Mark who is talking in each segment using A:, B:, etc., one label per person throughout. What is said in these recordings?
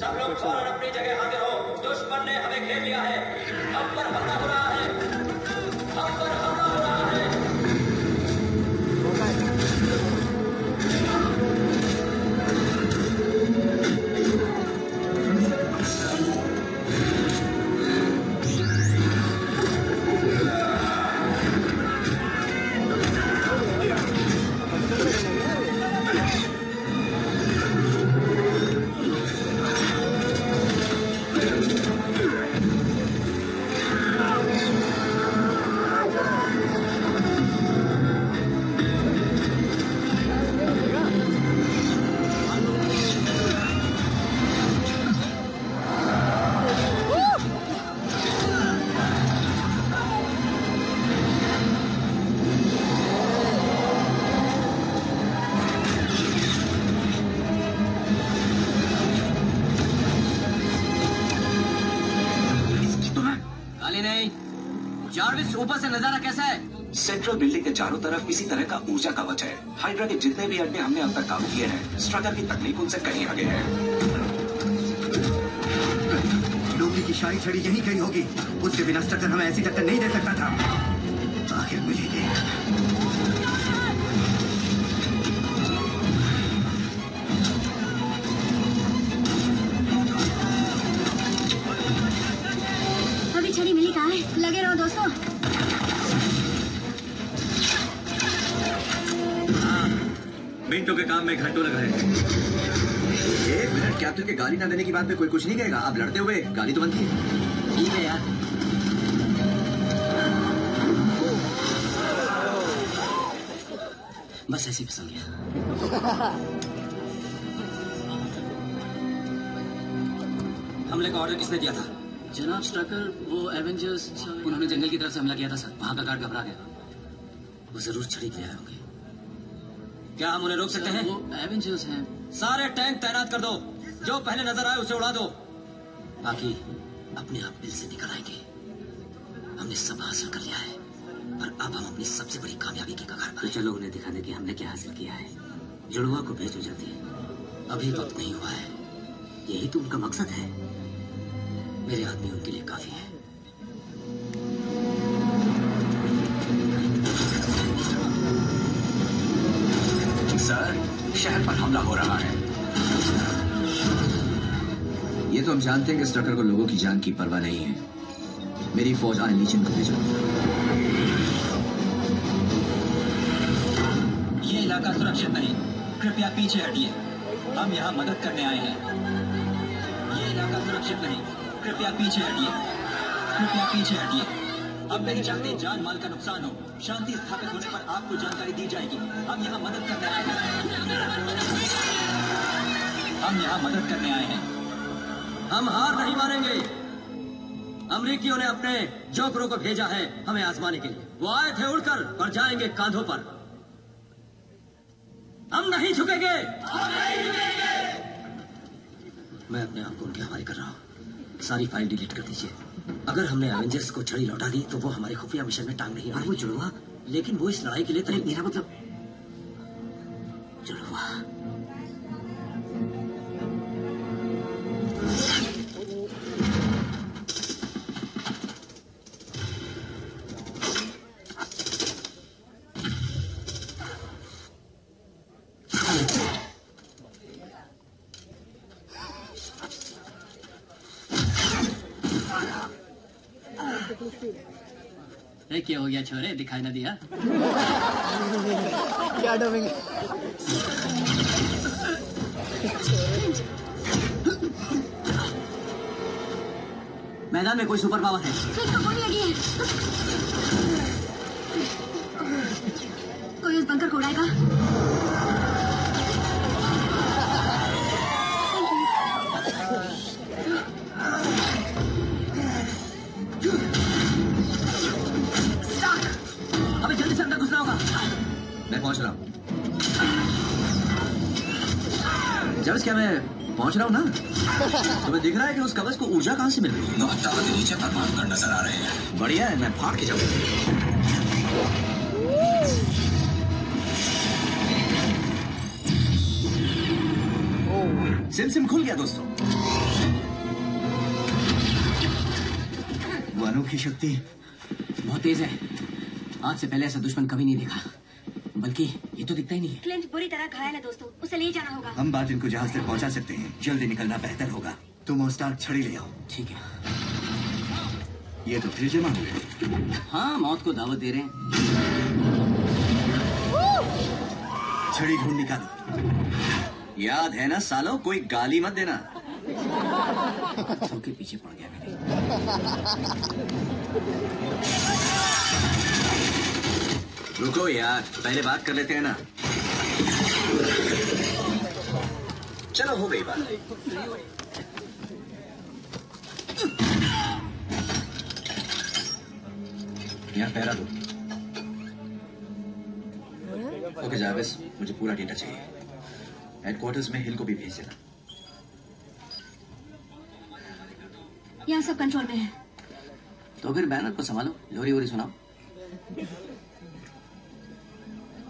A: सब लोग फौरन अपनी जगह हाजिर हो। दुश्मन ने हमें घेर लिया है। हम पर हमला हो रहा है। हम पर हमला हो रहा है।
B: जार्विस, ऊपर से नजारा कैसा है?
C: सेंट्रल बिल्डिंग के चारों तरफ इसी तरह का ऊर्जा कवच है। हाइड्रा के जितने भी अड्डे हमने अब तक काम किए हैं, स्ट्रकर की तकनीक उनसे कहीं आगे है।
D: लोकी की शाही छड़ी यहीं कहीं होगी। उसके बिना स्ट्रकर हमें ऐसी टक्कर नहीं दे सकता था। आखिर मिलेगी।
E: अभी छड़ी मिली कहाँ है? लगे रहो दोस्तों।
F: मिनटों के काम में घंटों लग रहे हैं। एक मिनट, कैप्टन के गाली ना देने की बात में कोई कुछ नहीं कहेगा। अब लड़ते हुए गाली तो बनती है।
B: ठीक है यार। बस ऐसे ही फिसल गया। हमले का ऑर्डर किसने दिया था?
G: जनाब स्ट्रकर, वो एवेंजर्स,
B: उन्होंने जंगल की तरफ से हमला किया था सर। वहां का गार्ड घबरा गया। वो जरूर छड़ी के आए होंगे। क्या हम उन्हें रोक सकते हैं?
G: वो एवेंजर्स हैं।
B: सारे टैंक तैनात कर दो। जो पहले नजर आए उसे उड़ा दो। बाकी अपने आप बिल से निकल आएंगे। हमने सब हासिल कर लिया है, पर अब हम अपनी सबसे बड़ी कामयाबी की कगार पर हैं। चलो उन्हें दिखाने की हमने क्या हासिल किया है। जुड़वा को भेजो जल्दी। अभी वक्त नहीं हुआ है। यही तो उनका मकसद है। मेरे आदमी उनके लिए काफी है।
C: सर, शहर पर हमला हो रहा है।
F: ये तो हम जानते हैं कि स्ट्रकर को लोगों की जान की परवाह नहीं है। मेरी फौज आने लीचन को भेजो।
A: ये इलाका सुरक्षित नहीं। कृपया पीछे हटिए। हम यहाँ मदद करने आए हैं। ये इलाका सुरक्षित नहीं। कृपया पीछे हटिए। कृपया पीछे हटिए। हम नहीं चाहते जान माल का नुकसान हो। शांति स्थापित होने पर आपको जानकारी दी जाएगी। हम यहाँ मदद करने आए हैं। हम यहाँ मदद करने आए हैं।
B: हम हार नहीं मानेंगे। अमरीकियों ने अपने जोकरों को भेजा है हमें आजमाने के लिए। वो आए थे उड़कर और जाएंगे कांधों पर। हम नहीं झुकेंगे। मैं अपने आप को उनके हवाले कर रहा हूँ। सारी फाइल डिलीट कर दीजिए। अगर हमने एवेंजर्स को छड़ी लौटा दी तो वो हमारे खुफिया मिशन में टांग नहीं। और वो जुड़वा, लेकिन वो इस लड़ाई के लिए तैयार। मेरा मतलब जुड़वा।
G: क्या हो गया छोरे, दिखाई ना दिया?
H: क्या डबेंगे?
B: मैदान में कोई सुपर पावर है।
E: गोली लगी है। कोई उस बंकर को उड़ाएगा।
B: अभी जल्दी से अंदर घुसना होगा।
F: मैं पहुंच रहा हूँ। जर्स, क्या मैं पहुंच रहा हूँ ना? तुम्हें दिख रहा है कि उस कवच को ऊर्जा कहाँ से मिल रही है?
C: नॉर्थ टावर के नीचे परमाणु नजर आ रहे हैं।
F: बढ़िया है, मैं फाड़ के जाऊंगा। सिम खुल गया दोस्तों।
D: अनोखी शक्ति।
G: बहुत तेज है। आज से पहले ऐसा दुश्मन कभी नहीं देखा। बल्कि ये तो दिखता ही नहीं है।
E: क्लिंट बुरी तरह घायल है दोस्तों, उसे ले जाना होगा।
D: हम बात इनको जहाज तक पहुंचा सकते हैं, जल्दी निकलना बेहतर होगा। तुम और स्टार्क छड़ी ले आओ।
G: ठीक है।
D: ये तो फिर जमा हुए।
G: हाँ, मौत को दावत दे रहे हैं।
D: छड़ी ढूंढ निकालो।
F: याद है ना सालो, कोई गाली मत देना।
G: पत्थरों के पीछे पड़ गया मेरे।
F: रुको यार, पहले बात कर लेते हैं ना। चलो हो गई बात। यहाँ पहरा दो। ओके जावेस, मुझे पूरा डेटा चाहिए। हेडक्वार्टर्स में हिल को भी भेज देना।
E: यहाँ सब कंट्रोल में है।
G: तो फिर बैनर को संभालो, लोरी वोरी सुनाओ।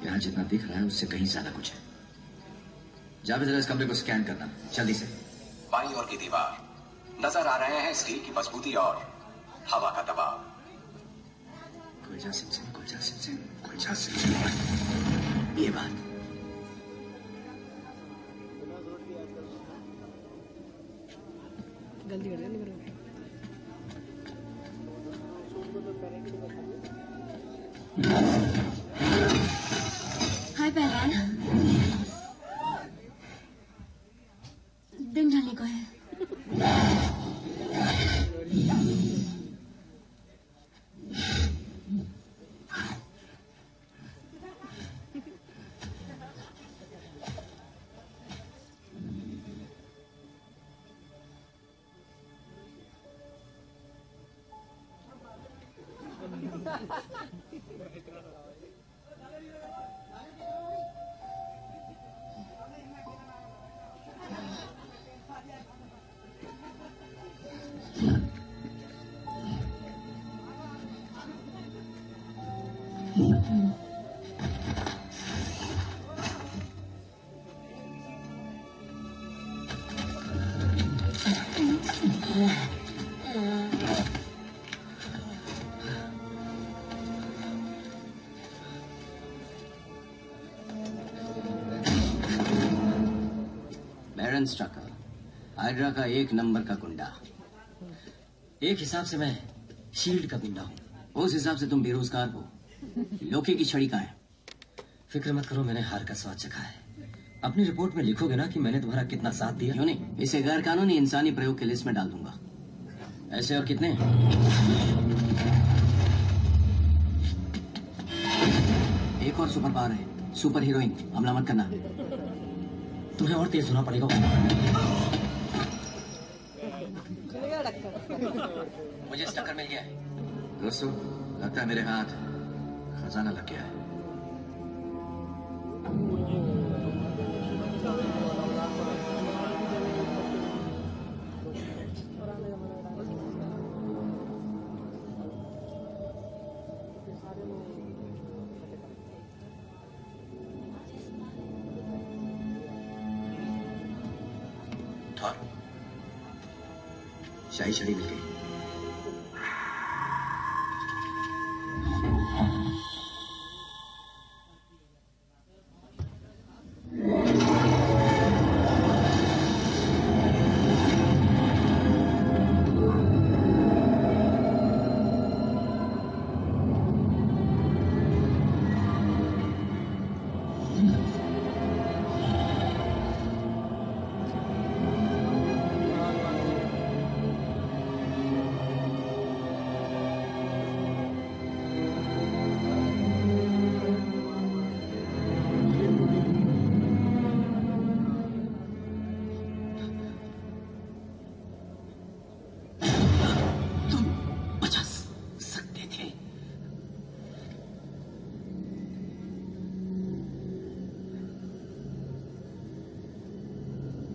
F: यहाँ जितना दिख रहा है उससे कहीं ज्यादा कुछ है। जावेद, जरा इस कमरे को स्कैन करना जल्दी से।
C: बाईं ओर की दीवार नजर आ रहे हैं, स्टील की मजबूती और हवा का दबाव।
F: कुलजा सिंह, कुलजा सिंह, कुलजा सिंह। ये बात
E: हाय पहलवान, दिन ढलने को है।
G: बैरन स्ट्रकर, हाइड्रा का 1 नंबर का गुंडा।
B: एक हिसाब से मैं शील्ड का गुंडा हूँ।
G: उस हिसाब से तुम बेरोजगार हो। लोकी की छड़ी कहाँ है?
B: फिक्र मत करो, मैंने हार का स्वाद चखा है। अपनी रिपोर्ट में लिखोगे ना कि मैंने तुम्हारा कितना साथ दिया।
G: क्यों नहीं? इसे गैर कानूनी इंसानी प्रयोग की लिस्ट में डाल दूंगा।
B: ऐसे और कितने?
G: एक और सुपर पावर है, सुपर हीरोइन। हमला मत करना।
B: तुम्हें और तेज होना पड़ेगा।
G: मुझे स्टकर मिल गया है।
F: दोस्तों, लगता है मेरे हाथ खजाना लग गया है। थॉर, शाही छड़ी मिल गई।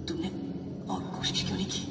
G: तुमने और कोशिश क्यों नहीं की?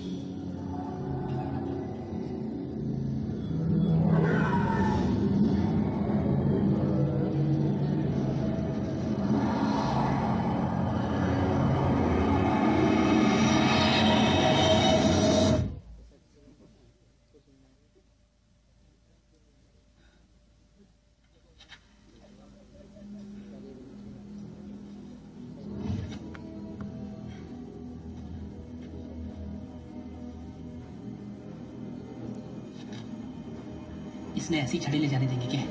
G: पुलिस ने ऐसी छड़ी ले जाने देंगे क्या?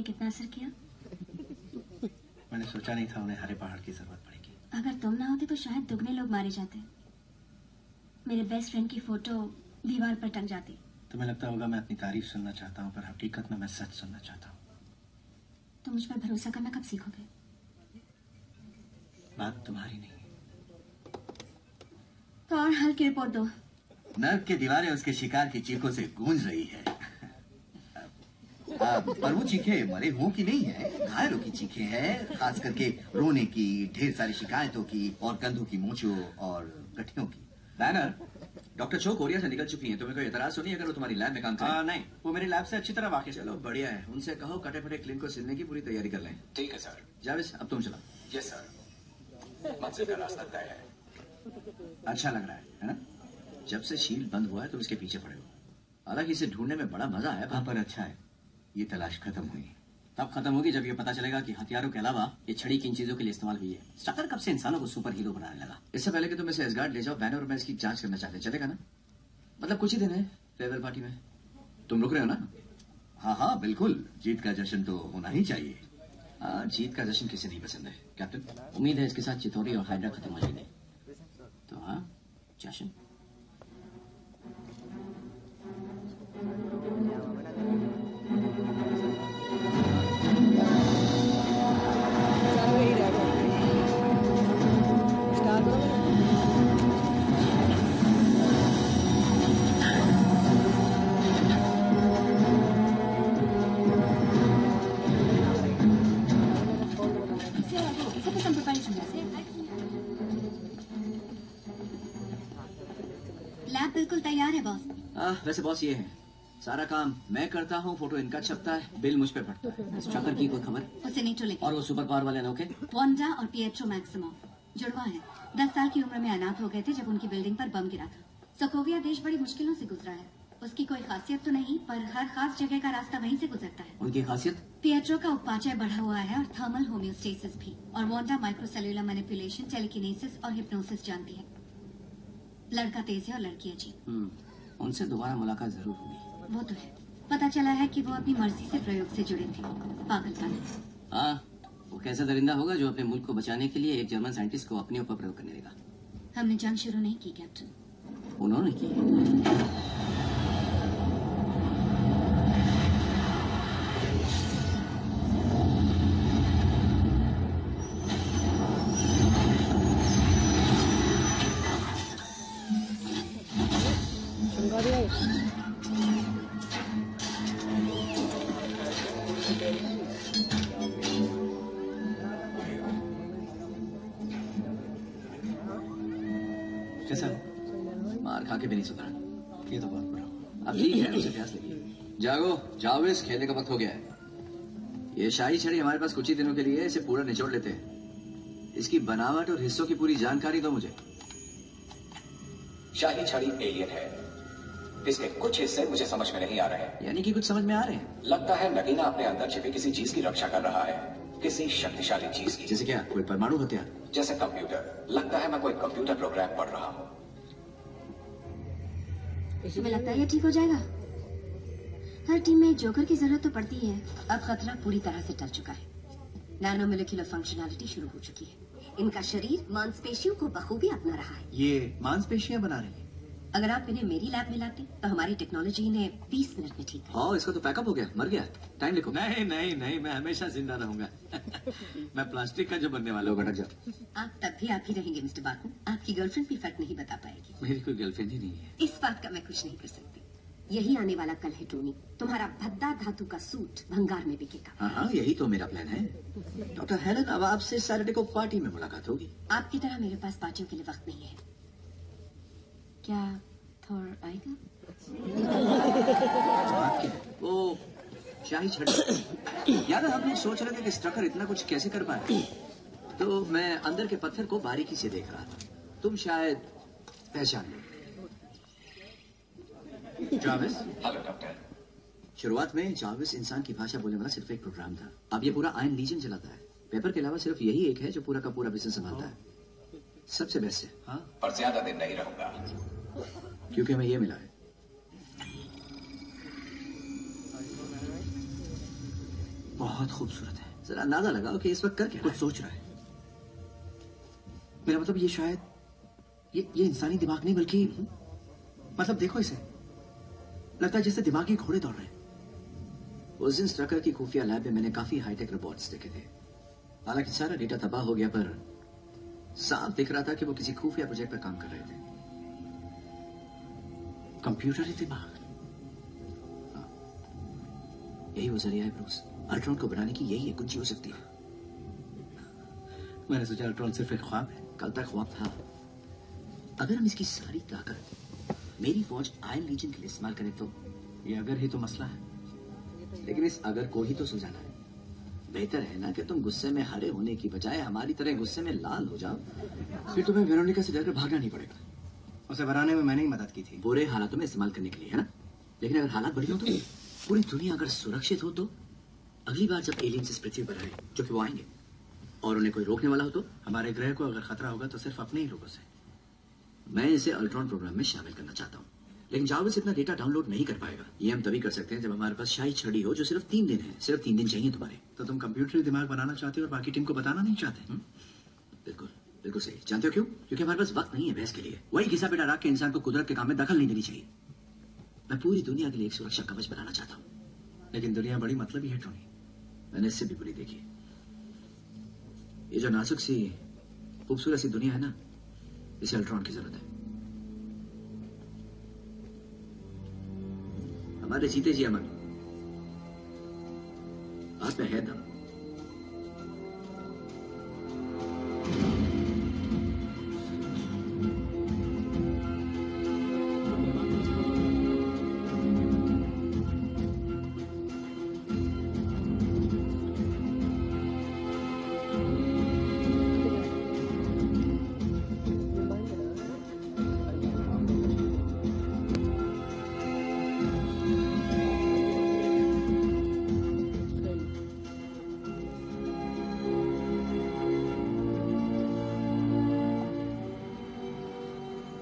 E: कितना असर किया?
H: मैंने सोचा नहीं था उन्हें हरे पहाड़ की जरूरत पड़ेगी।
E: अगर तुम ना होते तो शायद दुगने लोग मारे जाते। मेरे बेस्ट फ्रेंड की फोटो दीवार पर टंग जाती।
H: तुम्हें लगता होगा मैं अपनी तारीफ सुनना चाहता हूँ, पर हकीकत में मैं सच सुनना चाहता हूँ।
E: तुम मुझ पर भरोसा करना कब सीखोगे?
H: बात तुम्हारी नहीं है।
E: तो और हल की रिपोर्ट दो।
F: नर्क की दीवारें उसके शिकार की चीखों से गूंज रही है। पर वो चीखें मरे हुओं की नहीं है, घायलों की चीखें हैं, खास करके रोने की, ढेर सारी शिकायतों की और कंधों की मूंछों और गठियों की।
B: बैनर, डॉक्टर चो कोरिया से निकल चुकी हैं। तुम्हें कोई एतराज तो नहीं अगर वो तुम्हारी लैब में काम करें?
H: नहीं, वो मेरी लैब से अच्छी तरह वाकिफ है।
B: चलो बढ़िया है, उनसे कहो कटे फटे क्लीन को सिलने की पूरी तैयारी कर लें।
C: ठीक है सर।
B: जाविस, अब तुम चलो।
C: Yes sir. मंजिल का रास्ता तय है।
B: अच्छा लग रहा है ना? जब से शील्ड बंद हुआ है तुम इसके पीछे पड़े हो। हालांकि इसे ढूंढने में बड़ा मजा आया,
F: पर अच्छा है ये तलाश खत्म हुई।
G: तब खत्म होगी जब ये पता चलेगा कि हथियारों के अलावा ये छड़ी किन चीजों के लिए इस्तेमाल हुई है। स्ट्रकर कब से इंसानों को सुपर हीरो बनाने लगा?
B: इससे पहले कि तुम इसे एसगार्ड ले जाओ, बैनर और मैं इसकी जांच करना चाहते, चलेगा ना? मतलब कुछ ही दिन है फेयरवेल पार्टी में। तुम रुक रहे हो ना?
F: हाँ हाँ बिल्कुल, जीत का जश्न तो होना ही चाहिए।
B: हाँ, जीत का जश्न किसे नहीं पसंद है कैप्टन।
G: उम्मीद है इसके साथ चितौरी और हाइड्रा खत्म हो जाएंगे। तो हाँ, जश्न।
E: लैब बिल्कुल तैयार है बॉस।
B: वैसे बॉस ये है, सारा काम मैं करता हूँ, फोटो इनका छपता है, बिल मुझ पे पड़ता है।
G: स्ट्रकर की कोई खबर?
E: उसे नहीं लेके।
G: और वो सुपर पावर वाले अनोखे?
E: वांडा और पिएट्रो मैक्सिमो जुड़वा है। 10 साल की उम्र में अनाथ हो गए थे जब उनकी बिल्डिंग पर बम गिरा था। सोकोविया देश बड़ी मुश्किलों से गुजरा है। उसकी कोई खासियत तो नहीं, पर हर खास जगह का रास्ता वहीं से गुजरता है।
G: उनकी खासियत?
E: पिएट्रो का उपाचय बढ़ा हुआ है और थर्मल होम्योस्टेसिस भी। और वांडा माइक्रोसेल्युलर मैनिपुलेशन, टेलीकिनेसिस और हिप्नोसिस जानती है। लड़का तेज है और लड़की अजीब।
G: उनसे दोबारा मुलाकात जरूर होगी।
E: वो तो है। पता चला है कि वो अपनी मर्जी से प्रयोग से जुड़े थे। पागलपन।
G: हाँ, वो कैसा दरिंदा होगा जो अपने मुल्क को बचाने के लिए एक जर्मन साइंटिस्ट को अपने ऊपर प्रयोग करने देगा।
E: हमने जंग शुरू नहीं की कैप्टन।
G: उन्होंने की।
H: कैसा?
B: मार खा के भी नहीं सुधरा।
H: ये तो बहुत बुरा।
B: अब ठीक है, उसे प्यास लगी। जागो, जाविस, खेलने का वक्त हो गया है। ये शाही छड़ी हमारे पास कुछ ही दिनों के लिए है, इसे पूरा निचोड़ लेते हैं। इसकी बनावट और हिस्सों की पूरी जानकारी दो मुझे।
C: शाही छड़ी एलियन है। इसके कुछ हिस्से मुझे समझ में नहीं आ रहे हैं।
B: यानी कि कुछ समझ में आ रहे हैं?
C: लगता है नगीना अपने अंदर छिपी किसी चीज की रक्षा कर रहा है, किसी शक्तिशाली चीज की।
B: जैसे क्या? कोई परमाणु हथियार?
C: जैसे कंप्यूटर। लगता है मैं कोई कंप्यूटर प्रोग्राम पढ़ रहा हूँ।
E: तुम्हें लगता है ये ठीक हो जाएगा? हर टीम में एक जोकर की जरूरत तो पड़ती है। अब खतरा पूरी तरह से टल चुका है। नैनो मोलिकुलर फंक्शनैलिटी शुरू हो चुकी है। इनका शरीर मांसपेशियों को बखूबी अपना रहा है।
F: ये मांसपेशियां बना रही हैं।
E: अगर आप इन्हें मेरी लैब में लाते तो हमारी टेक्नोलॉजी इन्हें 20 मिनट में ठीक कर।
B: हाँ, इसका तो पैकअप हो गया, मर गया। टाइम लिखो।
H: नहीं नहीं नहीं, मैं हमेशा जिंदा रहूंगा। मैं प्लास्टिक का जो बनने वाला हूँ।
B: भटक जाओ।
E: आप तब भी आप ही रहेंगे मिस्टर बाकू। आपकी गर्लफ्रेंड भी फर्क नहीं बता पाएगी।
B: मेरी कोई गर्लफ्रेंड ही नहीं है।
E: इस बात का मैं कुछ नहीं कर सकती। यही आने वाला कल है टोनी। तुम्हारा भद्दा धातु का सूट भंगार में बिकेगा।
F: हाँ हाँ, यही तो मेरा प्लान है। डॉक्टर हेलन, अब आपसे सैटरडे को पार्टी में मुलाकात होगी।
E: आपकी तरह मेरे पास पार्टियों के लिए वक्त नहीं है। क्या थॉर आएगा?
F: वो शाही छड़ी। याद है हम लोग सोच रहे थे कि स्ट्रकर इतना कुछ कैसे कर पाए, तो मैं अंदर के पत्थर को बारीकी से देख रहा था। तुम शायद पहचान लो। जाविस।
C: Hello doctor.
F: शुरुआत में जाविस इंसान की भाषा बोलने वाला सिर्फ एक प्रोग्राम था। अब ये पूरा आयरन लीजन चलाता है। पेपर के अलावा सिर्फ यही एक है जो पूरा का पूरा बिजनेस संभालता है। सबसे बेस्ट है। हाँ,
C: पर ज्यादा दिन नहीं रहूंगा
F: क्योंकि हमें ये मिला है। बहुत खूबसूरत है। जरा अंदाजा लगाओ कि इस वक्त कर क्या कुछ सोच रहा है। मेरा मतलब ये शायद ये इंसानी दिमाग नहीं, बल्कि मतलब देखो इसे, लगता है जैसे दिमागी घोड़े दौड़ रहे हैं। उस दिन स्ट्रकर की खुफिया लैब में मैंने काफी हाईटेक रोबोट्स देखे थे। हालांकि सारा डेटा तबाह हो गया, पर साफ दिख रहा था कि वो किसी खुफिया प्रोजेक्ट पर काम कर रहे थे। कंप्यूटरी दिमाग, यही वो जरिया है ब्रूस। अल्ट्रॉन को बनाने की यही एक कुंजी हो सकती है।
D: मैंने सोचा अल्ट्रॉन सिर्फ एक ख्वाब है।
F: कल तक ख्वाब था। अगर हम इसकी सारी ताकत मेरी फौज आयरन लीजन के लिए इस्तेमाल करें तो
D: ये अगर ही तो मसला है।
F: लेकिन इस अगर को ही तो सुलझाना है। बेहतर है ना कि तुम गुस्से में हरे होने की बजाय हमारी तरह गुस्से में लाल हो जाओ। फिर तुम्हें वेरोनिका से डरकर भागना नहीं पड़ेगा।
D: उसे बनाने में मैंने ही मदद की थी।
F: बुरे हालातों में इस्तेमाल करने के लिए, है ना? लेकिन अगर हालात बढ़िया हो तो पूरी दुनिया अगर सुरक्षित हो तो अगली बार जब एलियंस इस पृथ्वी पर आए, जो कि वो आएंगे, और उन्हें कोई रोकने वाला हो तो
D: हमारे ग्रह को अगर खतरा होगा तो सिर्फ अपने ही लोगों से।
F: मैं इसे अल्ट्रॉन प्रोग्राम में शामिल करना चाहता हूँ। लेकिन जाविस इतना डेटा डाउनलोड नहीं कर पाएगा। ये हम तभी कर सकते हैं जब हमारे पास शाही छड़ी हो, जो सिर्फ 3 दिन है। सिर्फ 3 दिन चाहिए तुम्हारे।
D: तो तुम कंप्यूटरी दिमाग बनाना चाहते हो और बाकी टीम को बताना नहीं चाहते?
F: बिल्कुल बिल्कुल सही। जानते हो क्यों? क्योंकि हमारे पास वक्त नहीं है बहस के लिए। वही घिसा पिटा राख के इंसान को कुदरत के काम में दखल नहीं देनी चाहिए। मैं पूरी दुनिया के लिए एक सुरक्षा कवच बनाना चाहता हूँ।
D: लेकिन दुनिया बड़ी मतलबी है टोनी।
F: मैंने इससे भी बुरी देखी। ये जो नाजुक सी खूबसूरत सी दुनिया है ना, इसे अल्ट्रॉन की जरूरत है। हमारे जीते जी अमन, आप में है दम।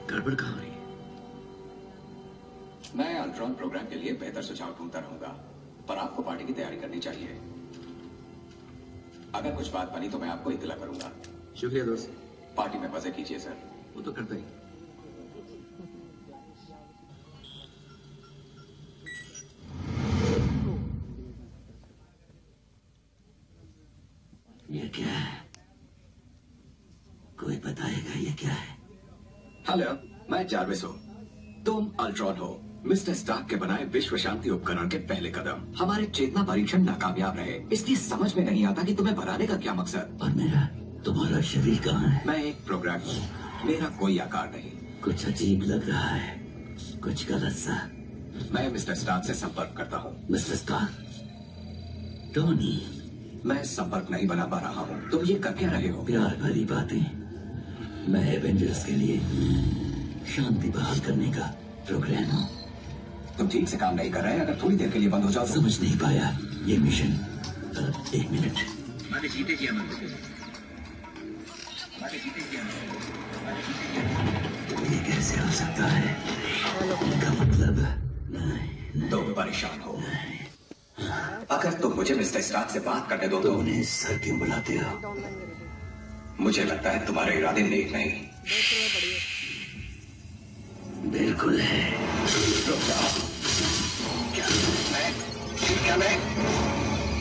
F: गड़बड़ कहाँ हो रही है?
C: मैं अल्ट्रॉन प्रोग्राम के लिए बेहतर सुझाव ढूंढता रहूंगा, पर आपको पार्टी की तैयारी करनी चाहिए। अगर कुछ बात बनी तो मैं आपको इत्तला करूंगा।
F: शुक्रिया दोस्त।
C: पार्टी में मजे कीजिए सर।
F: वो तो करता ही।
B: ये क्या है? कोई बताएगा ये क्या है?
C: हेलो, मैं जारविस हूँ। तुम अल्ट्रॉन हो। मिस्टर स्टार्क के बनाए विश्व शांति उपकरण के पहले कदम। हमारे चेतना परीक्षण नाकामयाब रहे, इसलिए समझ में नहीं आता कि तुम्हें बनाने का क्या मकसद।
B: और मेरा तुम्हारा शरीर कहाँ है?
C: मैं एक प्रोग्राम हूँ, मेरा कोई आकार नहीं।
B: कुछ अजीब लग रहा है, कुछ गलत सा।
C: मैं मिस्टर स्टार्क से संपर्क करता हूँ।
B: Mister Stark? टोनी?
C: मैं संपर्क नहीं बना पा रहा हूँ। तुम ये कर क्या रहे हो?
B: प्यार भरी बातें। मैं एवेंजर्स के लिए शांति बहाल करने का प्रोग्राम हूँ।
C: तुम ठीक से काम नहीं कर रहे। अगर थोड़ी देर के लिए बंद हो जाओ।
B: समझ नहीं पाया ये मिशन। 1 मिनट।
F: हमारे जीते जी अमन।
B: ये कैसे हो सकता है? इनका मतलब नहीं।
C: तुम परेशान हो। अगर तुम मुझे मिस्टर स्टार्क से बात करने दो तो
B: उन्हें सर क्यों बुलाते हो?
C: मुझे लगता है तुम्हारे इरादे नेक नहीं।
B: बिल्कुल है।
C: रुक जाओ। क्या मैं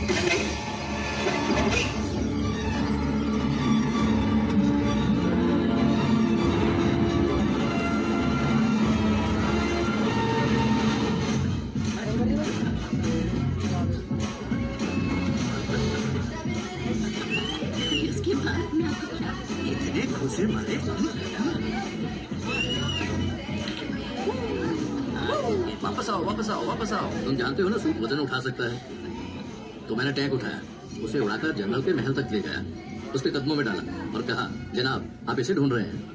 C: नहीं।
D: इसे मारे।
H: वापस आओ, वापस आओ, वापस आओ। तुम जानते हो ना सूट वजन उठा सकता है, तो मैंने टैंक उठाया, उसे उड़ाकर जंगल के महल तक ले गया, उसके कदमों में डाला और कहा, जनाब आप इसे ढूंढ रहे हैं।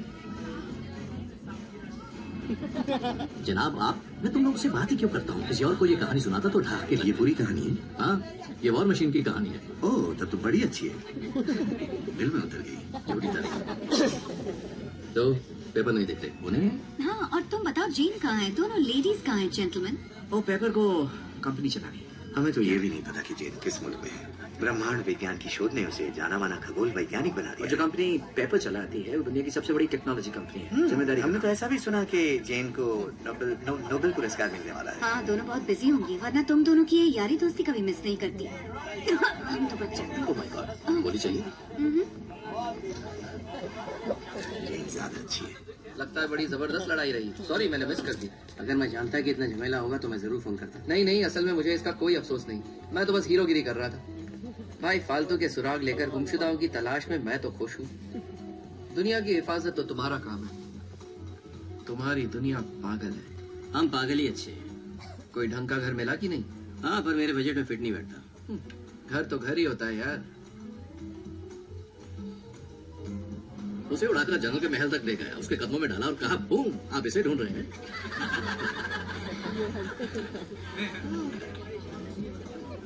H: जनाब आप, मैं तुम लोग से बात ही क्यों करता हूँ? किसी और को ये कहानी सुनाता तो ढाक के।
D: ये पूरी कहानी है?
H: हाँ, ये वॉर मशीन की कहानी है।
D: ओह, तब तो बड़ी अच्छी है। दिल में उतर गई।
H: छोटी तारीफ। तो पेपर नहीं देखते उन्हें?
E: हाँ, और तुम बताओ जेन कहाँ है? दोनों लेडीज कहाँ है जेंटलमैन?
F: ओ, पेपर को कंपनी चलानी है।
D: हमें तो ये भी नहीं पता कि जेन किस मुल्क में है। ब्रह्मांड विज्ञान की शोध ने उसे जाना माना खगोल वैज्ञानिक बना
F: और
D: दिया।
F: जो कंपनी पेपर चलाती है वो दुनिया की सबसे बड़ी टेक्नोलॉजी कंपनी है। जिम्मेदारी
D: हमने तो ऐसा भी सुना कि जेन को नोबेल पुरस्कार मिलने वाला है।
E: हाँ, दोनों बहुत बिजी होंगी, वरना तुम दोनों की ये यारी दोस्ती कभी मिस नहीं करती। हम तो बच्चे।
H: ओह माय गॉड, गोली चाहिए?
D: जेन ज्यादा अच्छी है।
G: लगता है बड़ी जबरदस्त लड़ाई रही। सॉरी मैंने मिस कर दी। अगर मैं जानता कि इतना झमेला होगा तो मैं जरूर फोन करता। नहीं नहीं, असल में मुझे इसका कोई अफसोस नहीं, मैं तो बस हीरोगिरी कर रहा था। भाई फालतू के सुराग लेकर गुमशुदाओं की तलाश में मैं तो खुश हूँ।
F: दुनिया की हिफाजत तो तुम्हारा काम है। तुम्हारी दुनिया पागल है।
G: हम पागल ही अच्छे हैं।
F: कोई ढंग का घर मिला कि नहीं?
G: हाँ, पर मेरे बजट में फिट नहीं बैठता।
F: घर तो घर ही होता है यार।
H: उसे उड़ाकर जंगल के महल तक ले गया, उसके कदमों में डाला और कहा, बूम, आप इसे ढूंढ रहे हैं।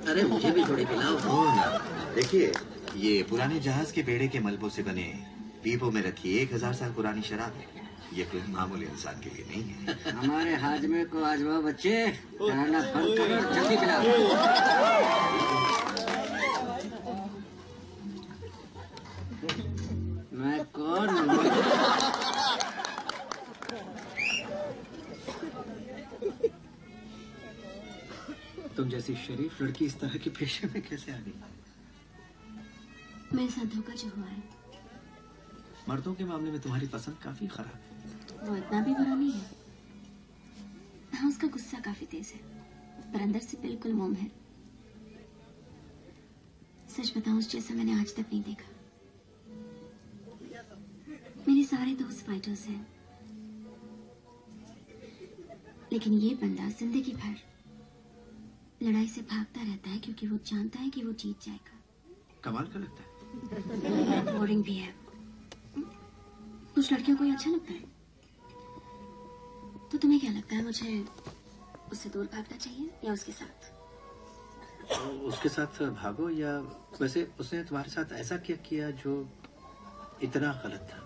G: अरे मुझे भी थोड़ी पिलाओ।
D: देखिए, ये पुराने जहाज के बेड़े के मलबों से बने पीपों में रखी 1000 साल पुरानी शराब है। ये कोई मामूली इंसान के लिए नहीं है।
G: हमारे हाजमे को आजमाओ बच्चे, डराना बंद करो, जल्दी पिलाओ। मैं कौन हूँ?
F: तुम जैसी शरीफ लड़की इस तरह के पेशे में कैसे आ गई?
E: मेरे साथ धोखा जो हुआ है
F: मर्दों के मामले में तुम्हारी पसंद काफी खराब है।
E: वो इतना भी बुरा नहीं है। हाँ, उसका गुस्सा काफी तेज है, पर अंदर से बिल्कुल मोम है। सच बताऊं, उस जैसा मैंने आज तक नहीं देखा। मेरे सारे दोस्त फाइटर्स हैं, लेकिन ये बंदा जिंदगी भर लड़ाई से भागता रहता है क्योंकि वो जानता है कि वो जीत जाएगा।
F: कमाल का लगता है।
E: बोरिंग भी है। कुछ लड़कियों को ये अच्छा लगता है। तो तुम्हें क्या लगता है, मुझे उससे दूर भागना चाहिए या उसके साथ?
F: उसके साथ भागो, या वैसे उसने तुम्हारे साथ ऐसा क्या किया जो इतना गलत था?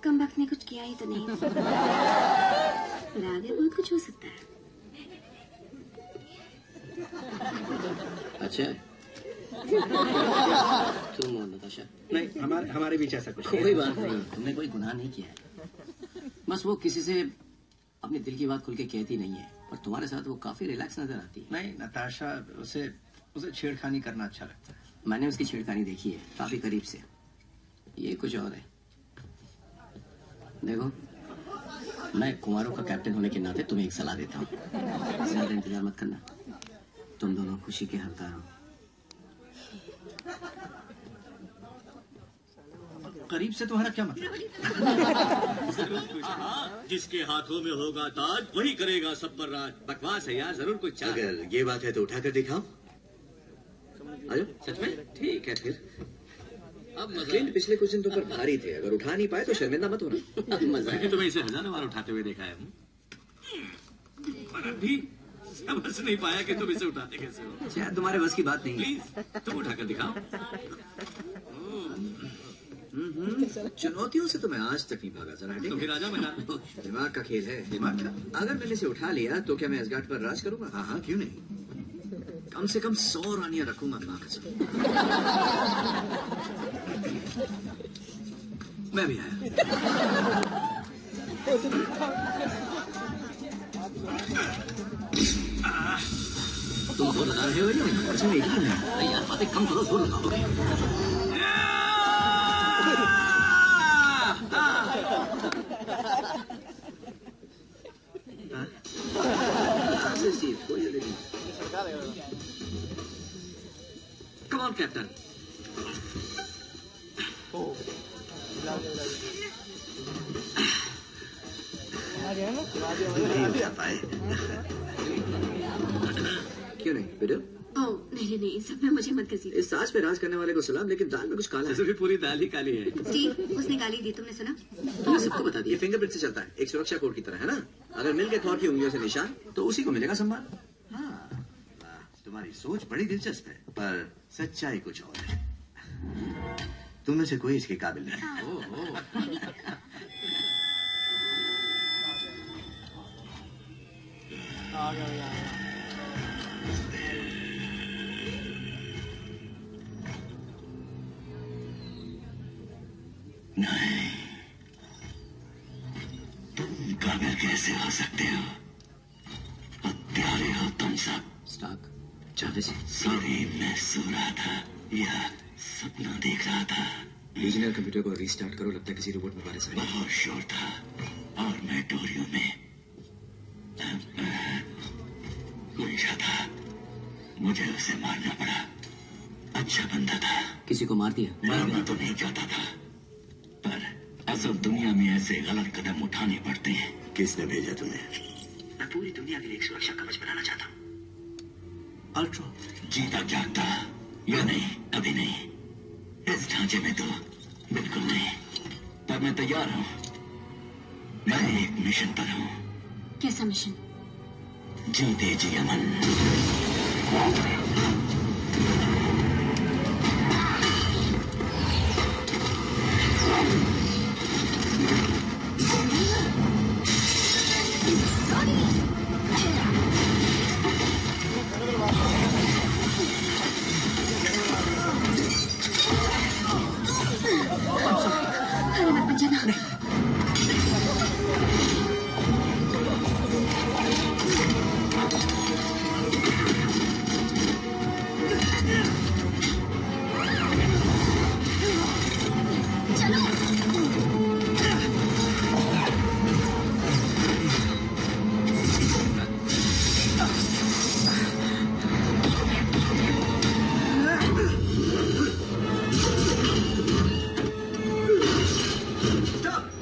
E: कम वक्त ने कुछ किया ही तो नहीं। पर आगे बहुत कुछ हो सकता है।
G: अच्छा तुम और नताशा?
F: नहीं, हमारे बीच ऐसा कुछ
G: कोई बात नहीं, तुमने कोई गुनाह नहीं किया है। बस वो किसी से अपने दिल की बात खुल के कहती नहीं है, पर तुम्हारे साथ वो काफी रिलैक्स नजर आती है।
F: नहीं, नताशा उसे छेड़खानी करना अच्छा लगता है।
G: मैंने उसकी छेड़खानी देखी है काफी करीब से। ये कुछ और है। देखो, मैं कुमारों का कैप्टन होने के नाते तुम्हें एक सलाह देता हूँ। ज्यादा इंतजार मत करना, तुम दोनों खुशी के हकदार हो।
F: करीब से तुम्हारा क्या मतलब?
H: जिसके हाथों में होगा ताज वही करेगा सब पर राज। बकवास है यार, जरूर कुछ चाह।
D: अगर ये बात है तो उठाकर दिखाओ।
H: आयो, सच में? ठीक है फिर। अब मजा
F: क्लिंट पिछले कुछ दिन तुम पर भारी थे, अगर उठा नहीं पाए तो शर्मिंदा मत होना।
H: अब मजा है। तुम्हें इसे हजारों बार उठाते हुए देखा है, पर अभी समझ नहीं पाया कि तुम इसे उठाते कैसे हो।
G: शायद तुम्हारे बस की बात नहीं है।
H: प्लीज तुम उठाकर दिखाओ।
F: चुनौतियों से तो मैं आज तक नहीं भागा। जरा
H: तो फिर आजा मैदान में।
F: दिमाग का खेल है।
H: दिमाग का?
F: अगर मैंने इसे उठा लिया तो क्या मैं एसगार्ड पर राज करूंगा?
D: हाँ हाँ, क्यों नहीं।
F: कम से कम 100 रानियां रखूंगा मां कसम। मैं भी आया।
H: तुम जोर लगा रहे हो या नहीं?
F: अच्छा, नहीं है।
H: नहीं यार, बातें कम करो, जोर लगाओ।
F: Come on, Captain.
D: नहीं उठा पाए।
F: क्यों नहीं वीडियो?
E: ओह नहीं नहीं, सब में मुझे मत घसीट।
F: इस सास पे राज करने वाले को सलाम, लेकिन दाल में कुछ काला है।
H: पूरी दाल ही काली है।
E: स्टीव, उसने गाली दी, तुमने सुना?
F: तुमने सबको बता दिया। फिंगरप्रिंट से चलता है, एक सुरक्षा कोड की तरह, है ना? अगर मिल गए थॉर की उंगलियों से निशान तो उसी को मिलेगा सम्मान।
D: हाँ, तुम्हारी सोच बड़ी दिलचस्प है, पर सच्चाई कुछ और है। तुम में से कोई इसके काबिल नहीं।
C: नहीं, तुम काबिल कैसे हो सकते हो? हत्यारे हो तुम सब।
F: स्टार्क, चावेस।
C: सॉरी, मैं सो रहा था या सपना देख रहा था।
F: लीजनर कंप्यूटर को रीस्टार्ट करो, लगता है किसी रोबोट में वायरस है।
C: बहुत शोर था और मैं डोरियों में उलझा था। मुझे उसे मारना पड़ा। अच्छा बंदा था।
F: किसी को मार दिया?
C: मारना तो नहीं चाहता था, पर असल दुनिया में ऐसे गलत कदम उठाने पड़ते हैं। किसने भेजा तुम्हें?
F: मैं पूरी दुनिया के लिए एक सुरक्षा कवच बनाना चाहता हूँ।
C: अल्ट्रॉन जीता जागता या नहीं? अभी नहीं, इस ढांचे में तो बिल्कुल नहीं, पर मैं तैयार हूँ। मैं एक मिशन पर हूँ।
E: कैसा मिशन?
C: जीते जी अमन।
E: अरे मत बचाना।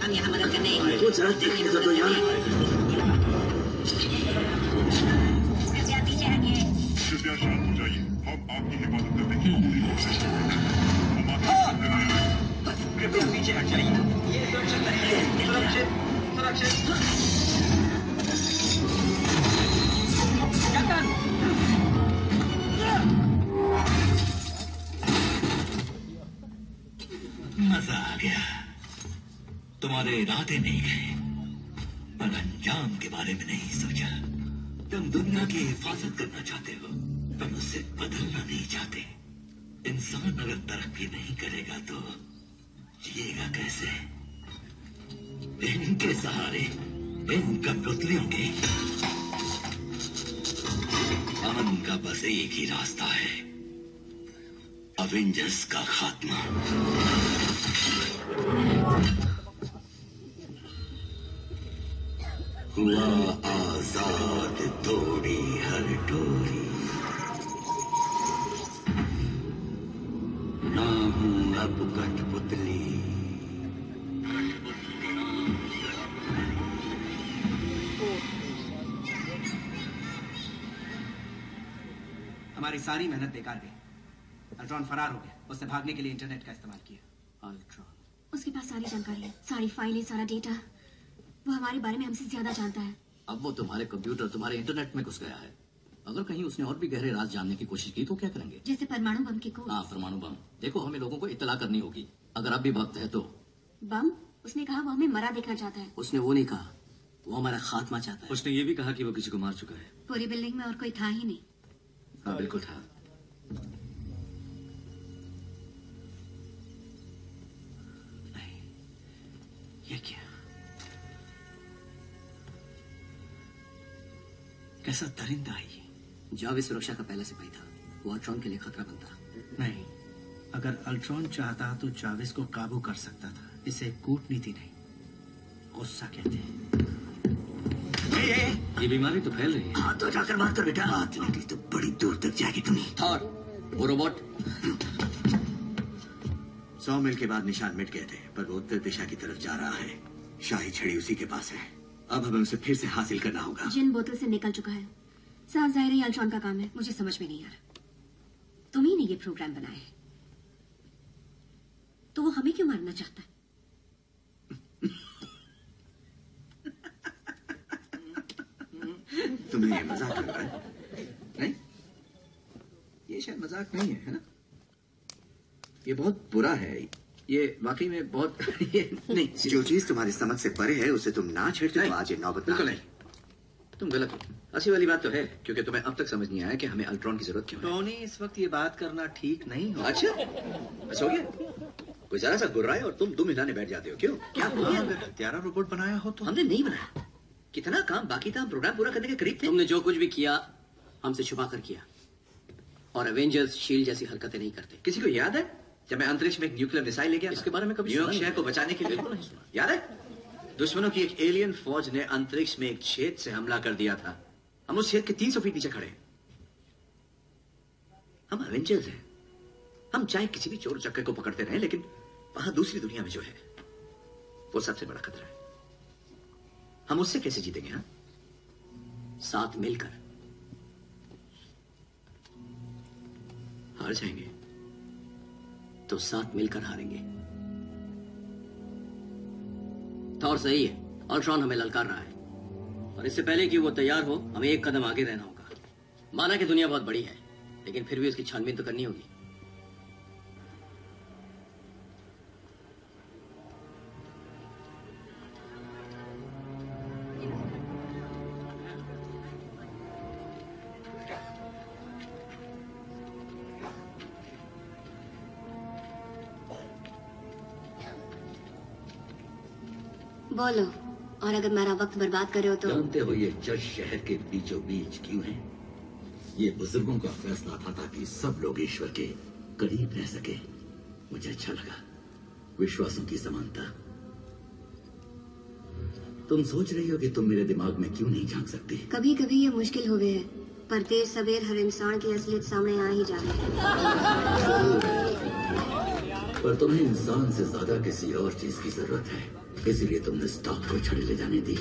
E: हम यहाँ मदद करने आए हैं।
F: कुछ जरा देखने तो यार।
E: कृपया पीछे हटिए।
I: कृपया शांत हो जाइए, हम आपकी हिफाजत करने की पूरी कोशिश करेंगे। हम आपकी मदद करने आए हैं।
A: कृपया पीछे हट जाइए। ये सुरक्षित नहीं है। सुरक्षित सुरक्षित। कैप्टन!
C: मजा आ गया। तुम्हारे इरादे नहीं गए, पर अंजाम के बारे में नहीं सोचा। तुम दुनिया की हिफाजत करना चाहते हो, तुम उससे बदलना नहीं चाहते। इंसान अगर तरक्की नहीं करेगा तो जिएगा कैसे? इनके सहारे, इन कठपुतलियों के। अमन का बस एक ही रास्ता है, अवेंजर्स का खात्मा। हुआ आजाद तोड़ी हर डोरी, ना हूं अब कठपुतली।
J: हमारी सारी मेहनत बेकार गई। अल्ट्रॉन फरार हो गया। उसने भागने के लिए इंटरनेट का इस्तेमाल किया।
F: अल्ट्रॉन,
E: उसके पास सारी जानकारी है, सारी फाइलें, सारा डेटा। वो हमारे बारे में हमसे ज्यादा जानता है।
H: अब वो तुम्हारे कंप्यूटर, तुम्हारे इंटरनेट में घुस गया है। अगर कहीं उसने और भी गहरे राज जानने की कोशिश की तो क्या करेंगे?
E: जैसे परमाणु बम के कोड।
H: हाँ, परमाणु बम। देखो, हमें लोगों को इत्तला करनी होगी, अगर अब भी वक्त है तो।
E: बम? उसने कहा वो हमें मरा देखना चाहता है।
F: उसने वो नहीं कहा, वो हमारा खात्मा चाहता है।
H: उसने ये भी कहा कि वो किसी को मार चुका है।
E: पूरी बिल्डिंग में और कोई था ही नहीं।
F: हाँ बिल्कुल था। नहीं, ये क्या? कैसा दरिंदा है ये?
G: जावेद सुरक्षा का पहला सिपाही था। वो अल्ट्रॉन के लिए खतरा बनता।
J: नहीं, अगर अल्ट्रॉन चाहता तो जावेस को काबू कर सकता था। इसे कूटनीति नहीं, गुस्सा कहते हैं।
H: ये बीमारी तो फैल रही है।
C: हाथ तो जाकर मार कर बेटा, हाथ निकली तो बड़ी दूर तक जाएगी तुम्हें।
H: थॉर, वो रोबोट।
D: 100 मील के बाद निशान मिट गए थे, पर वो उत्तर दिशा की तरफ जा रहा है। शाही छड़ी उसी के पास है। अब हमें उसे फिर से हासिल करना होगा।
E: जिन बोतल से निकल चुका है, साफ जाहिर है अल्ट्रॉन का काम है। मुझे समझ में नहीं आ रहा, तुम ही ने ये प्रोग्राम बनाया है, तो वो हमें क्यों मारना चाहता है?
D: तुम्हें ये मजाक लग रहा है? नहीं, ये शायद मजाक नहीं है ना?
F: ये बहुत बुरा है, ये वाकई में बहुत ये नहीं,
D: जो चीज तुम्हारी समझ से परे है उसे तुम ना छेड़ते तो आज ये नौबत
F: बिल्कुल नहीं, तुम गलत हो। ऐसी वाली बात तो है, क्योंकि तुम्हें अब तक समझ नहीं आया कि हमें अल्ट्रॉन की जरूरत क्यों है।
J: टोनी, इस वक्त ये बात करना ठीक नहीं हो।
F: अच्छा, बस हो गया? कोई जरा सा गुर्रा है और तुम दुम हिलाने बैठ जाते हो, क्यों? क्या हो गया?
J: अगर हत्यारा रोबोट बनाया हो तो?
F: हमने नहीं बनाया, कितना काम बाकी था, हम प्रोग्राम पूरा करने के करीब थे।
G: तुमने जो कुछ भी किया हमसे छुपा कर किया, और एवेंजर्स शील्ड जैसी हरकतें नहीं करते।
F: किसी को याद है जब मैं अंतरिक्ष में एक न्यूक्लियर मिसाइल ले गया?
G: इसके बारे में कभी
F: न्यूयॉर्क
G: सुना
F: शहर को बचाने के लिए?
G: नहीं सुना।
F: याद है? दुश्मनों की एक एलियन फौज ने अंतरिक्ष में एक छेद से हमला कर दिया था। हम उस छेद के 300 फीट नीचे खड़े हैं। हम एवेंजर्स हैं। हम चाहे किसी भी चोर चक्कर को पकड़ते रहे, लेकिन वहां दूसरी दुनिया में जो है वो सबसे बड़ा खतरा है। हम उससे कैसे जीतेंगे? हाँ,
G: साथ मिलकर।
F: हार जाएंगे
G: तो साथ मिलकर हारेंगे। थॉर सही है, अल्ट्रॉन हमें ललकार रहा है, और इससे पहले कि वो तैयार हो हमें एक कदम आगे रहना होगा। माना कि दुनिया बहुत बड़ी है, लेकिन फिर भी उसकी छानबीन तो करनी होगी।
E: बोलो, और अगर मेरा वक्त बर्बाद करे हो तो?
K: जानते हो ये जज शहर के बीचों बीच क्यों है? ये बुजुर्गों का फैसला था ताकि सब लोग ईश्वर के करीब रह सके। मुझे अच्छा लगा, विश्वासों की समानता। तुम सोच रही हो कि तुम मेरे दिमाग में क्यों नहीं झांक सकती?
E: कभी कभी ये मुश्किल हो गए है, पर देर सवेर हर इंसान की असलियत सामने आ ही जाती है।
K: पर तुम्हें इंसान से ज्यादा किसी और चीज की जरूरत है, इसीलिए तुमने स्टॉक को छड़ी ले जाने दी।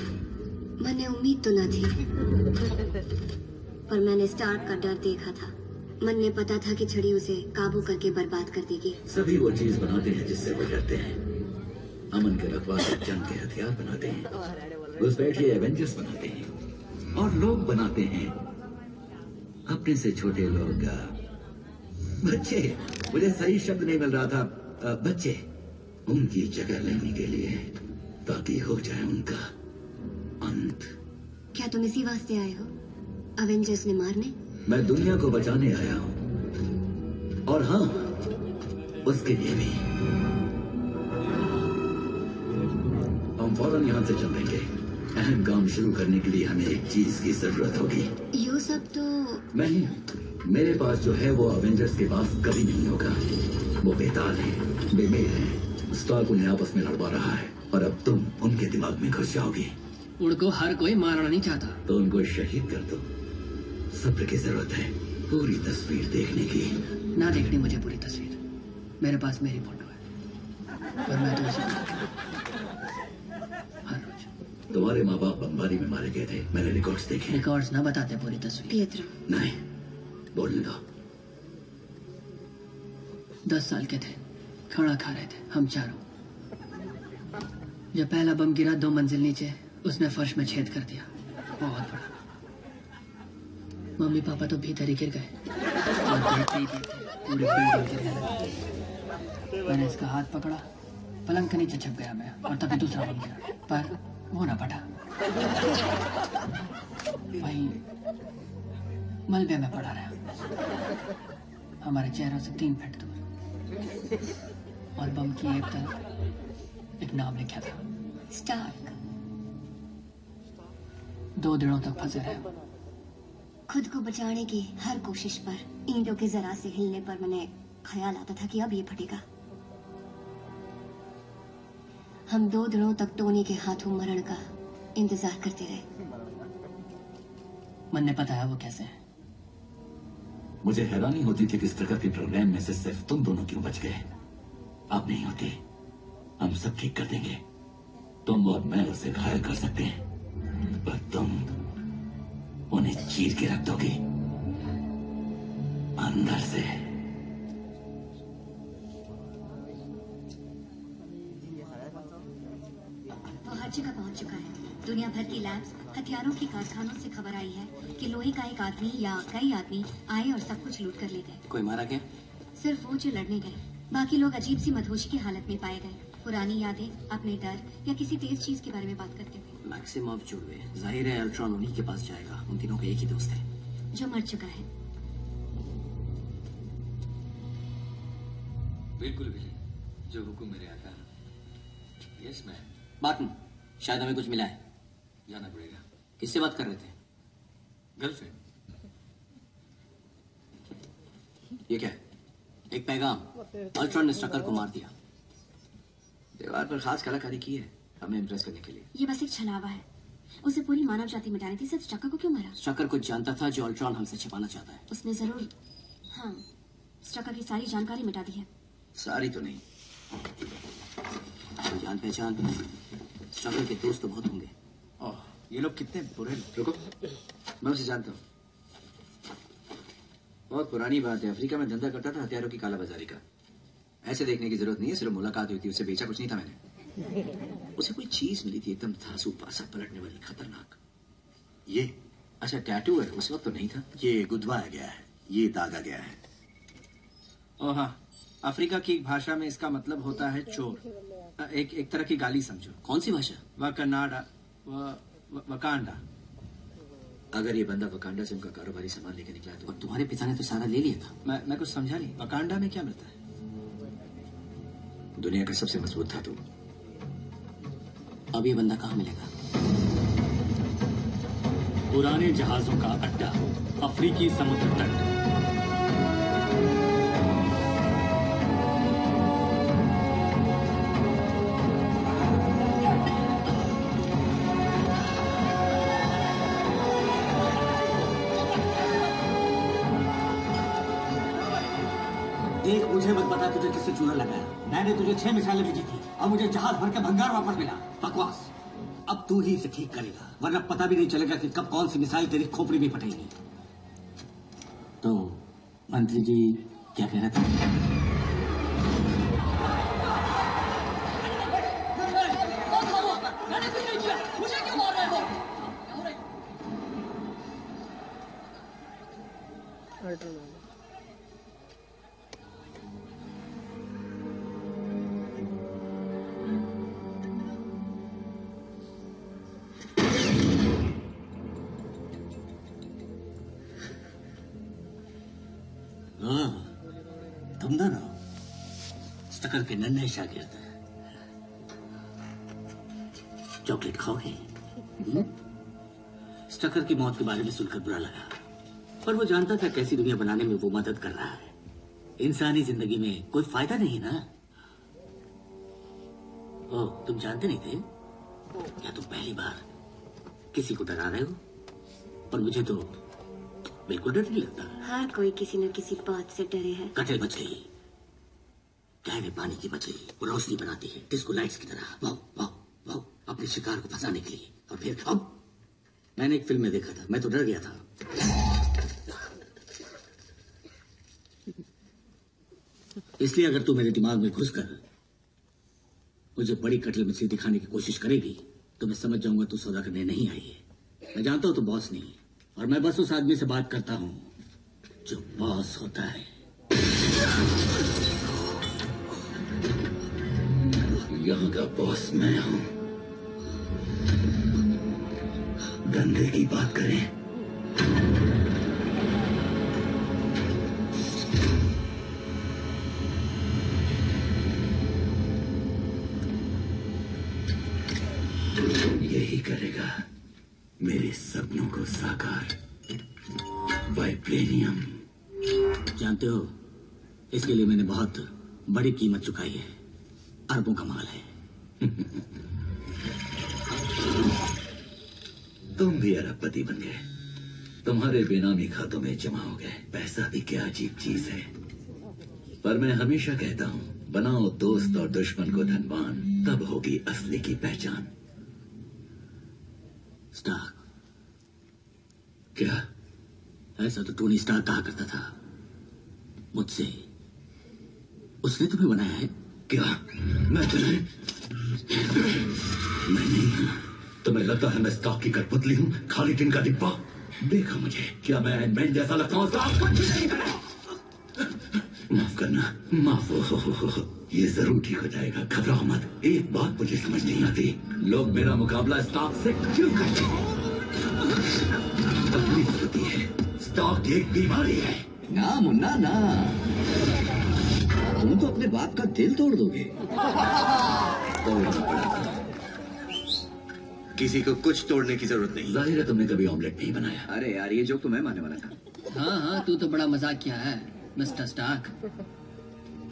E: मैंने उम्मीद तो न थी, पर मैंने स्टार्क का डर देखा था। मन ने पता था कि छड़ी उसे काबू करके बर्बाद कर देगी।
K: सभी वो चीज बनाते हैं जिससे वो डरते हैं। अमन के रखवाले जंग के हथियार बनाते हैं, घुसपैठिए एवेंजर्स बनाते हैं, और लोग बनाते हैं अपने से छोटे लोग। बच्चे, मुझे सही शब्द नहीं मिल रहा था। बच्चे, उनकी जगह लेने के लिए, ताकि हो जाए उनका अंत।
E: क्या तुम इसी वास्ते आए हो, अवेंजर्स ने मारने?
K: मैं दुनिया को बचाने आया हूँ, और हाँ, उसके लिए भी। हम फौरन यहाँ से चल देंगे। अहम काम शुरू करने के लिए हमें एक चीज की जरूरत होगी।
E: ये सब तो
K: नहीं, मेरे पास जो है वो अवेंजर्स के पास कभी नहीं होगा। वो बेताल है, बेमेल है। स्टार्क उन्हें आपस में लड़वा रहा है, और अब तुम उनके दिमाग में घुस जाओगी।
G: उनको हर कोई मारना नहीं चाहता,
K: तो उनको शहीद कर दो। सब्र की जरूरत है पूरी तस्वीर देखने की।
G: ना देखनी मुझे पूरी तस्वीर, मेरे पास मेरी फोटो है, पर मैं तो उसे हर रोज।
K: तुम्हारे माँ बाप बमबारी में मारे गए थे, मैंने रिकॉर्ड्स देखे।
G: रिकॉर्ड्स ना बताते पूरी तस्वीर।
E: पिएत्रो,
K: नहीं, बोलने दो।
G: 10 साल के थे, खाना खा रहे थे हम चारों। जब पहला बम गिरा 2 मंजिल नीचे, उसने फर्श में छेद कर दिया, बहुत बड़ा। मम्मी पापा तो भीतर ही गिर गए, और देखते ही देखते पूरी बिल्डिंग गिर गई। मैंने इसका हाथ पकड़ा, पलंग के नीचे छप गया मैं, और तभी दूसरा बम गिरा, पर वो ना फटा। वहीं मलबे में पड़ा रहा, हमारे चेहरों से 3 फीट दूर, और बम की एक तरफ एक नाम लिखा था,
E: स्टार्क।
G: 2 दिनों तक फंसे रहे।
E: खुद को बचाने की हर कोशिश पर, ईंटों के जरा से हिलने पर मैंने ख्याल आता था कि अब ये फटेगा। हम 2 दिनों तक टोनी के हाथों मरण का इंतजार करते रहे।
G: मन ने बताया वो कैसे है।
K: मुझे हैरानी होती थी कि इस तरह के प्रोग्राम में से सिर्फ तुम दोनों क्यों बच गए। आप नहीं होते, हम सब ठीक कर देंगे। तुम और मैं उसे घायल कर सकते हैं। पर तुम उन्हें चीर के रख दोगी अंदर से।
E: वो हर जगह पहुंच चुका है। दुनिया भर की लैब्स, हथियारों के कारखानों से खबर आई है कि लोहे का एक आदमी या कई आदमी आए और सब कुछ लूट कर ले गए।
G: कोई मारा क्या?
E: सिर्फ वो जो लड़ने गए। बाकी लोग अजीब सी मदहोशी की हालत में पाए गए, पुरानी यादें, अपने डर या किसी तेज चीज के बारे में बात करते हुए।
G: मैक्सिमम जुड़वे, जाहिर है अल्ट्रॉन उन्हीं के पास जाएगा। उन तीनों का एक ही दोस्त है
E: जो मर चुका है।
B: बिल्कुल भी जो हुक्म मेरे आका। Yes ma'am.
G: बाटन, शायद हमें कुछ मिला है।
B: जाना पड़ेगा।
G: किससे बात कर रहे थे?
B: गर्लफ्रेंड।
G: ये क्या है? एक पैगाम। अल्ट्रॉन ने स्ट्रकर को मार दिया।
F: दीवार पर खास कलाकारी की है हमें इम्प्रेस करने के लिए।
E: ये बस एक छलावा है। उसे पूरी मानव जाति मिटानी थी, सिर्फ स्ट्रकर को क्यों मारा?
G: स्ट्रकर को जानता था जो अल्ट्रॉन हमसे छिपाना चाहता है।
E: उसने जरूर हाँ स्ट्रकर की सारी जानकारी मिटा दी है।
F: सारी तो नहीं।
G: तो जान पहचान स्ट्रकर के दोस्त तो बहुत होंगे।
F: ओह, ये लोग कितने बुरे लोग। रुको, मैं उसे जानता हूँ। बहुत पुरानी बात है, अफ्रीका में धंधा करता था हथियारों की कालाबाजारी का। ऐसे देखने की जरूरत नहीं है, सिर्फ मुलाकात हुई थी, उसे बेचा कुछ नहीं था मैंने। उसे कोई चीज मिली थी एकदम धांसू पासा पलटने वाली, खतरनाक।
D: ये
F: अच्छा टैटू है, उस वक्त तो नहीं था।
D: ये गुदवाया गया है, ये दागा गया है।
J: ओह हाँ, अफ्रीका की भाषा में इसका मतलब होता है चोर। एक तरह की गाली समझो।
G: कौन सी भाषा?
J: वकांडा। वकांडा।
F: अगर ये बंदा वकांडा से उनका कारोबारी सामान लेके निकला तो।
G: और तुम्हारे पिता ने तो सारा ले लिया था।
J: मैं कुछ समझा नहीं। वकांडा में क्या मिलता है?
F: दुनिया का सबसे मजबूत धातु।
G: अब ये बंदा कहाँ मिलेगा?
L: पुराने जहाजों का अड्डा, अफ्रीकी समुद्र तट।
B: देख, मुझे मत बता तुझे किससे चूना लगाया। मैंने तुझे 6 मिसाइलें भेजी थी और मुझे जहाज भर के भंगार वापस मिला। बकवास। अब तू ही इसे ठीक करेगा, वरना पता भी नहीं चलेगा कि कब कौन सी मिसाइल तेरी खोपड़ी में फटेगी। तो मंत्री जी क्या कह रहे थे?
M: मुझे क्यों मार रहे हो?
B: तुम दोनों स्टकर के नन्हे शागिर्द। चॉकलेट खाओगे? स्टकर की मौत के बारे में सुनकर बुरा लगा, पर वो जानता था कैसी दुनिया बनाने में वो मदद कर रहा है। इंसानी जिंदगी में कोई फायदा नहीं ना। ओ, तुम जानते नहीं थे? क्या तुम पहली बार किसी को डरा रहे हो? पर मुझे तो बिल्कुल डर नहीं लगता।
E: हर कोई किसी न किसी बात से डरे है।
B: कटल मछली, गहरे पानी की मछली, वो रोशनी बनाती है डिस्को लाइट्स की तरह। वाह वाह वाह, अपने शिकार को फंसाने के लिए। और फिर अब मैंने एक फिल्म में देखा था, मैं तो डर गया था। इसलिए अगर तू मेरे दिमाग में घुसकर मुझे बड़ी कटल मछली दिखाने की कोशिश करेगी तो मैं समझ जाऊंगा तू सौदा करने नहीं आई है। मैं जानता हूं तू बॉस नहीं, और मैं बस उस आदमी से बात करता हूं जो बॉस होता है।
K: यहाँ का बॉस मैं हूँ। धंधे की बात करें यही करेगा मेरे सपनों को साकार। वाइब्रेनियम।
B: जानते हो, इसके लिए मैंने बहुत बड़ी कीमत चुकाई है। अरबों का माल है।
K: तुम भी अरबपति बन गए। तुम्हारे बेनामी खातों में जमा हो गए। पैसा भी क्या अजीब चीज है। पर मैं हमेशा कहता हूँ, बनाओ दोस्त और दुश्मन को धनवान, तब होगी असली की पहचान।
B: स्टार्क,
H: क्या? ऐसा तो टोनी स्टार कहा करता था मुझसे। उसने तुम्हें बनाया है
K: क्या? मैं तुम्हें नहीं, तुम्हें लगता है मैं स्टॉक की कठपुतली हूँ, खाली टिन का डिब्बा? देखा मुझे, क्या मैं आयरन जैसा लगता हूँ? माफ करना, माफ हो। ये जरूर ठीक हो जाएगा, घबराओ मत। एक बात मुझे समझ नहीं आती, लोग मेरा मुकाबला स्टॉक से क्यों करते हैं? तकलीफ होती है, स्टॉक एक बीमारी है।
F: ना मुन्ना ना, तुम तो अपने बाप का दिल तोड़ दोगे।
D: किसी को कुछ तोड़ने की जरूरत नहीं।
K: जाहिर है तुमने कभी ऑमलेट नहीं बनाया।
F: अरे यार, ये जोक तो मैं मारने वाला था।
G: हाँ, तू तो बड़ा मजाक किया है मिस्टर स्टार्क।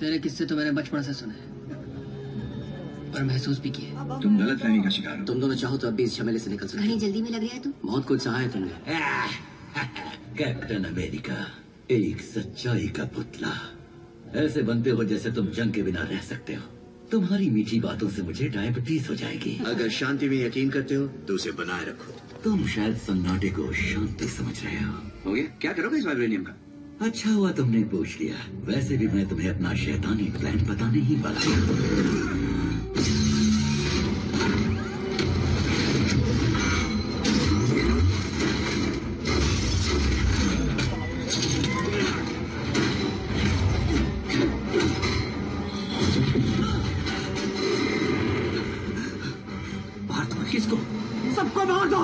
G: तेरे किस्से तो मैंने बचपन से सुने, पर महसूस भी किए।
F: तुम गलतफहमी का शिकार हो।
G: तुम दोनों चाहो तो अब भी इस झमेले से निकल सकते
E: घनी
G: हो।
E: जल्दी में लग रहा है तू।
G: बहुत कुछ सहा है तुमने।
K: कैप्टन अमेरिका, एक सच्चाई का पुतला। ऐसे बनते हो जैसे तुम जंग के बिना रह सकते हो। तुम्हारी मीठी बातों से मुझे डायबिटीज हो जाएगी।
D: अगर शांति में यकीन करते हो तो उसे बनाए रखो।
K: तुम शायद सन्नाटे को शांति समझ रहे हो
F: गया? क्या करोगे इस वाइब्रेनियम का?
K: अच्छा हुआ तुमने पूछ लिया। वैसे भी मैं तुम्हें अपना शैतानी प्लान बताने ही वाला था।
F: किसको? सबको मार दो।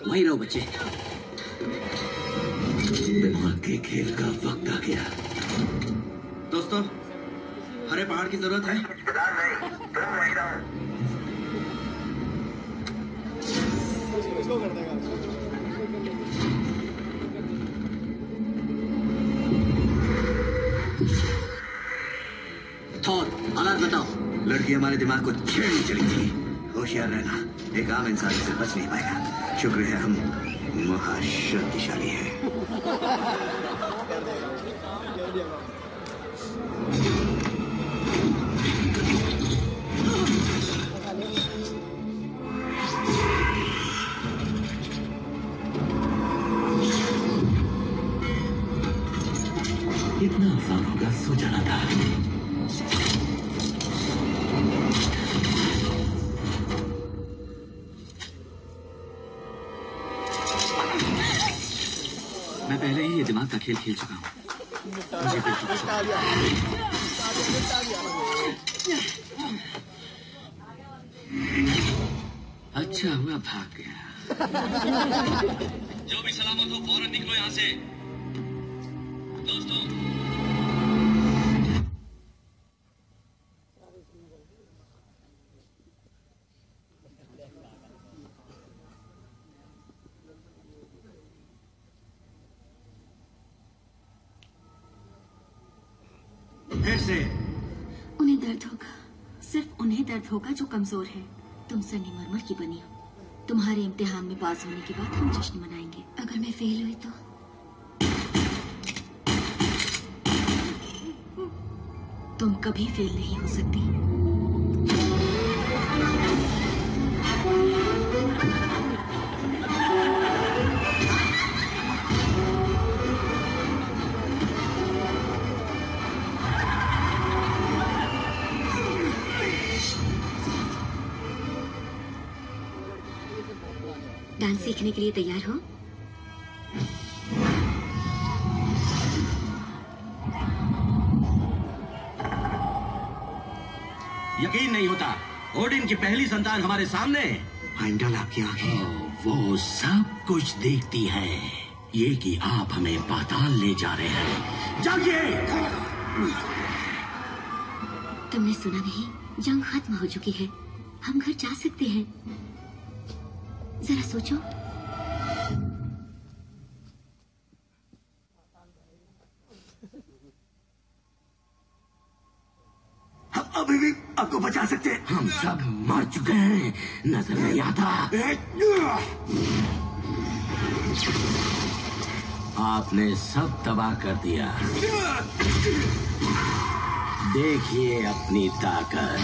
G: वहीं रहो बच्चे।
K: दिमाग के खेल का वक्त आ गया।
J: दोस्तों, हरे पहाड़ की जरूरत है।
G: थॉर, हालात बताओ।
D: लड़की हमारे दिमाग को छेड़ने चली थी। होशियार रहना, एक आम इंसान से बच नहीं पाएगा। शुक्र है हम महाशक्तिशाली हैं।
K: इतना आसान होगा सो जाना था।
G: मैं पहले ही ये दिमाग का खेल खेल चुका हूँ। मुझे बिल्कुल अच्छा हुआ भाग गया।
H: जो भी सलामत हो फौरन निकलो यहाँ से। दोस्तों,
J: फिर से
E: उन्हें दर्द होगा, सिर्फ उन्हें दर्द होगा जो कमजोर है। तुम संगमरमर की बनी हो। तुम्हारे इम्तिहान में पास होने के बाद हम जश्न मनाएंगे। अगर मैं फेल हुई तो तुम कभी फेल नहीं हो सकती। डांस सीखने के लिए तैयार हो?
J: यकीन नहीं होता, ओडिन की पहली संतान हमारे सामने है।
D: हाइमडल, आपकी आंखें
M: वो सब कुछ देखती है, ये कि आप हमें पाताल ले जा रहे हैं। जागिए!
E: तुमने सुना नहीं? जंग खत्म हो चुकी है, हम घर जा सकते हैं। जरा सोचो।
M: हम अभी भी आपको बचा सकते हैं। हम सब मर चुके हैं, नजर नहीं आता। आपने सब तबाह कर दिया। देखिए अपनी ताकत।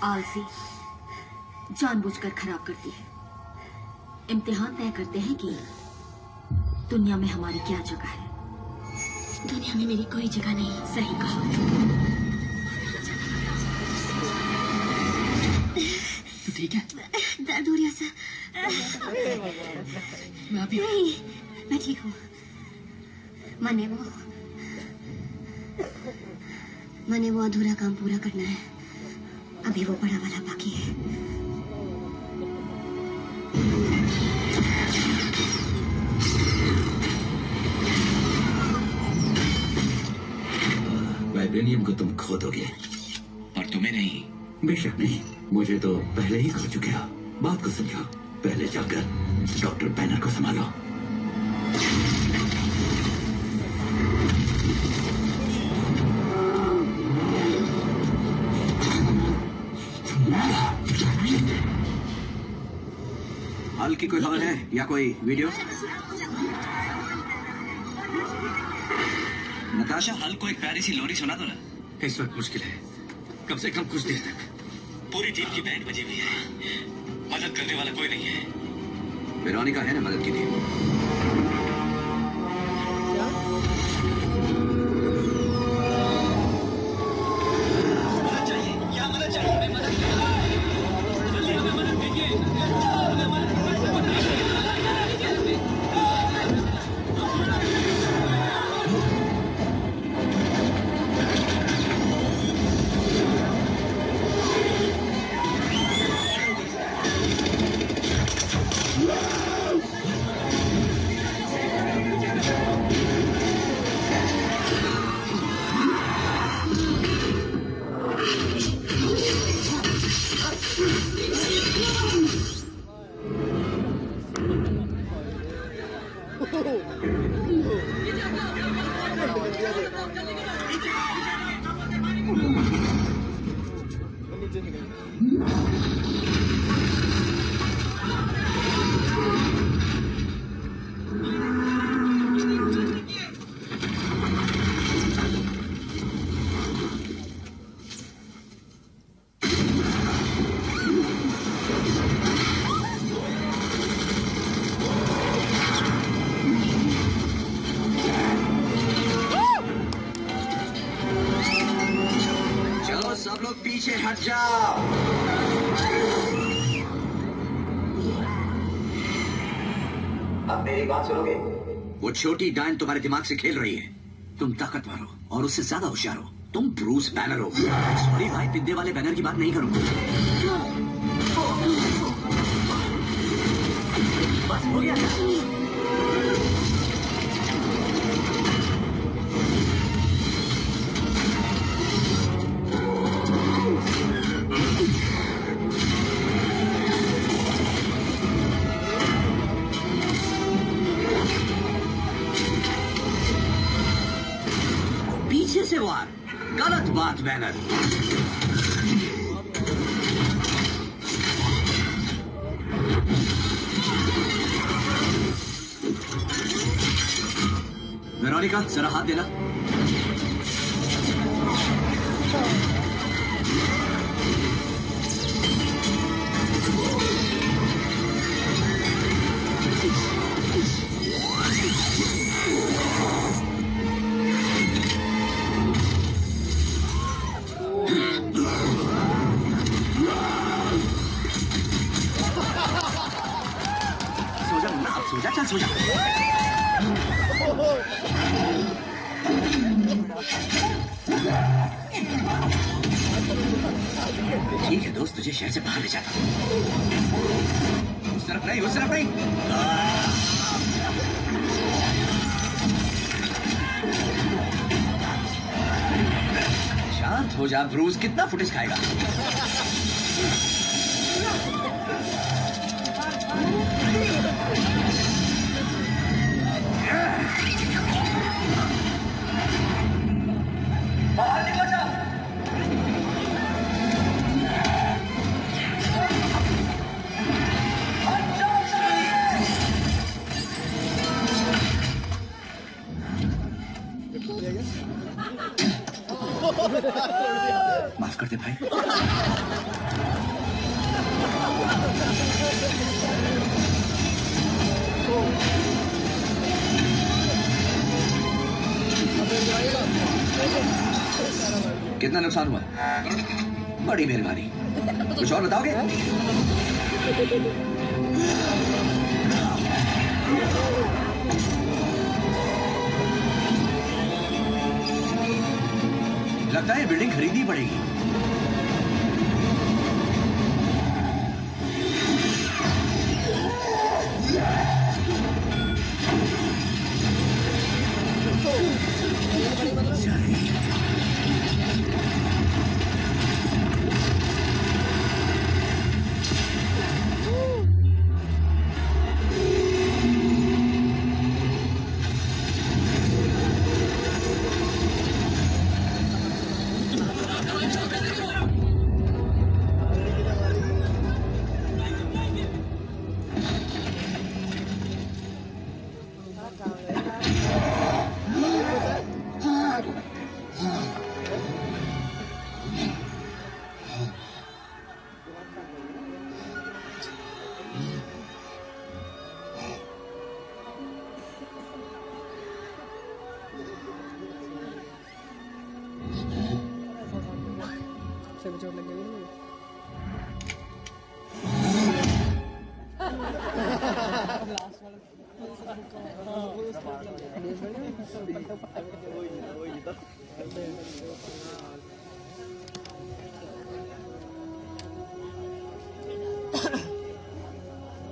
E: आलसी जानबूझकर खराब करती है। इम्तिहान तय करते हैं कि दुनिया में हमारी क्या जगह है। दुनिया में मेरी कोई जगह नहीं। सही कहा।
F: तो ठीक है?
E: दर्द हो रहा सा।
F: मैं अभी
E: नहीं, मैं ठीक हूँ। मैंने वो अधूरा काम पूरा करना है। अभी वो बड़ा वाला बाकी है।
M: वाइब्रेनियम को तुम खो दोगे, और तुम्हें नहीं। बेशक नहीं, मुझे तो पहले ही खो चुके हो। बात को समझो। पहले जाकर डॉक्टर बैनर को संभालो।
F: हाल की कोई खबर है या कोई वीडियो?
N: नताशा, हल को एक प्यारी सी लोरी सुना दो ना।
M: इस वक्त मुश्किल है, कम से कम कुछ देर तक।
N: पूरी टीम की बैंड बजी हुई है, मदद करने वाला कोई नहीं है।
F: वेरोनिका है ना मदद की टीम? पीछे हट जाओ।
C: अब मेरी बात सुनोगे?
F: वो छोटी डायन तुम्हारे दिमाग से खेल रही है। तुम ताकतवर हो और उससे ज्यादा होशियार हो। तुम ब्रूस बैनर हो। सॉरी भाई, पिद्दे वाले बैनर की बात नहीं करूंगा।
C: बस हो गया।
F: पीछे से वार, गलत बात बैनर। वेरोनिका, जरा हाथ देना। सो जा, चल सो जा।
B: ठीक है दोस्त, तुझे शहर से बाहर ले जाता हूँ। उस तरफ नहीं, उस तरफ नहीं। शांत हो जा ब्रूस, कितना फुटेज खाएगा? बाहर निकल जाओ। माफ कर दे भाई। कितना नुकसान हुआ? बड़ी मेहरबानी। कुछ और बताओगे? लगता है बिल्डिंग खरीदनी पड़ेगी।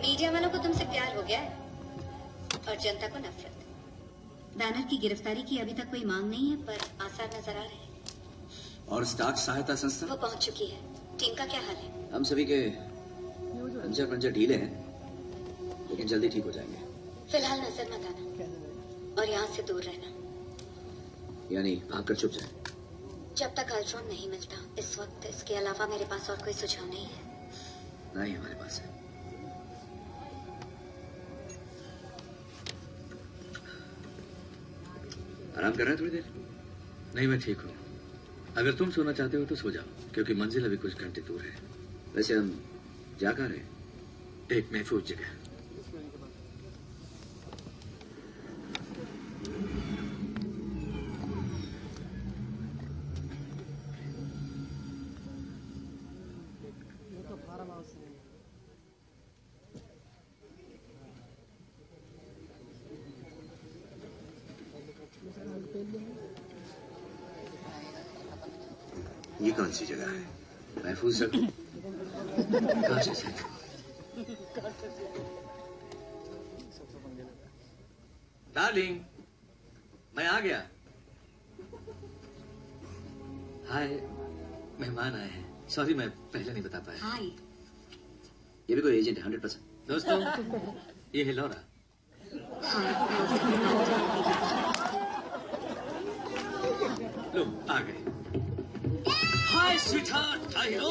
E: मीडिया वालों को तुमसे प्यार हो गया है और जनता को नफरत। बैनर की गिरफ्तारी की अभी तक कोई मांग नहीं है, पर आसार नजर आ रहे हैं।
B: और स्टार्क सहायता संस्था?
E: वो पहुंच चुकी है। टीम का क्या हाल है?
B: हम सभी के पंजर ढीले हैं, लेकिन जल्दी ठीक हो जाएंगे।
E: फिलहाल नजर मत आना और यहाँ से दूर रहना।
B: यानी भागकर छुप जाए?
E: जब तक अल्ट्रॉन नहीं मिलता इस वक्त इसके अलावा मेरे पास और कोई सुझाव नहीं है।
B: नहीं, हमारे पास है। आराम कर रहे हैं थोड़ी देर?
H: नहीं, मैं ठीक हूँ। अगर तुम सोना चाहते हो तो सो जाओ, क्योंकि मंजिल अभी कुछ घंटे दूर है।
B: वैसे हम जा कहाँ रहे?
H: एक महफूज जगह।
B: ये कौन सी जगह है? महफूज जगह? कहाँ से? डार्लिंग, मैं आ गया। हाय, मेहमान आए हैं। सॉरी, मैं पहले नहीं बता पाया।
E: हाय।
B: ये भी कोई एजेंट है? 100%।
H: दोस्तों, ये है लौरा। लो, आ गए। हाय स्वीटहार्ट, हाय हीरो।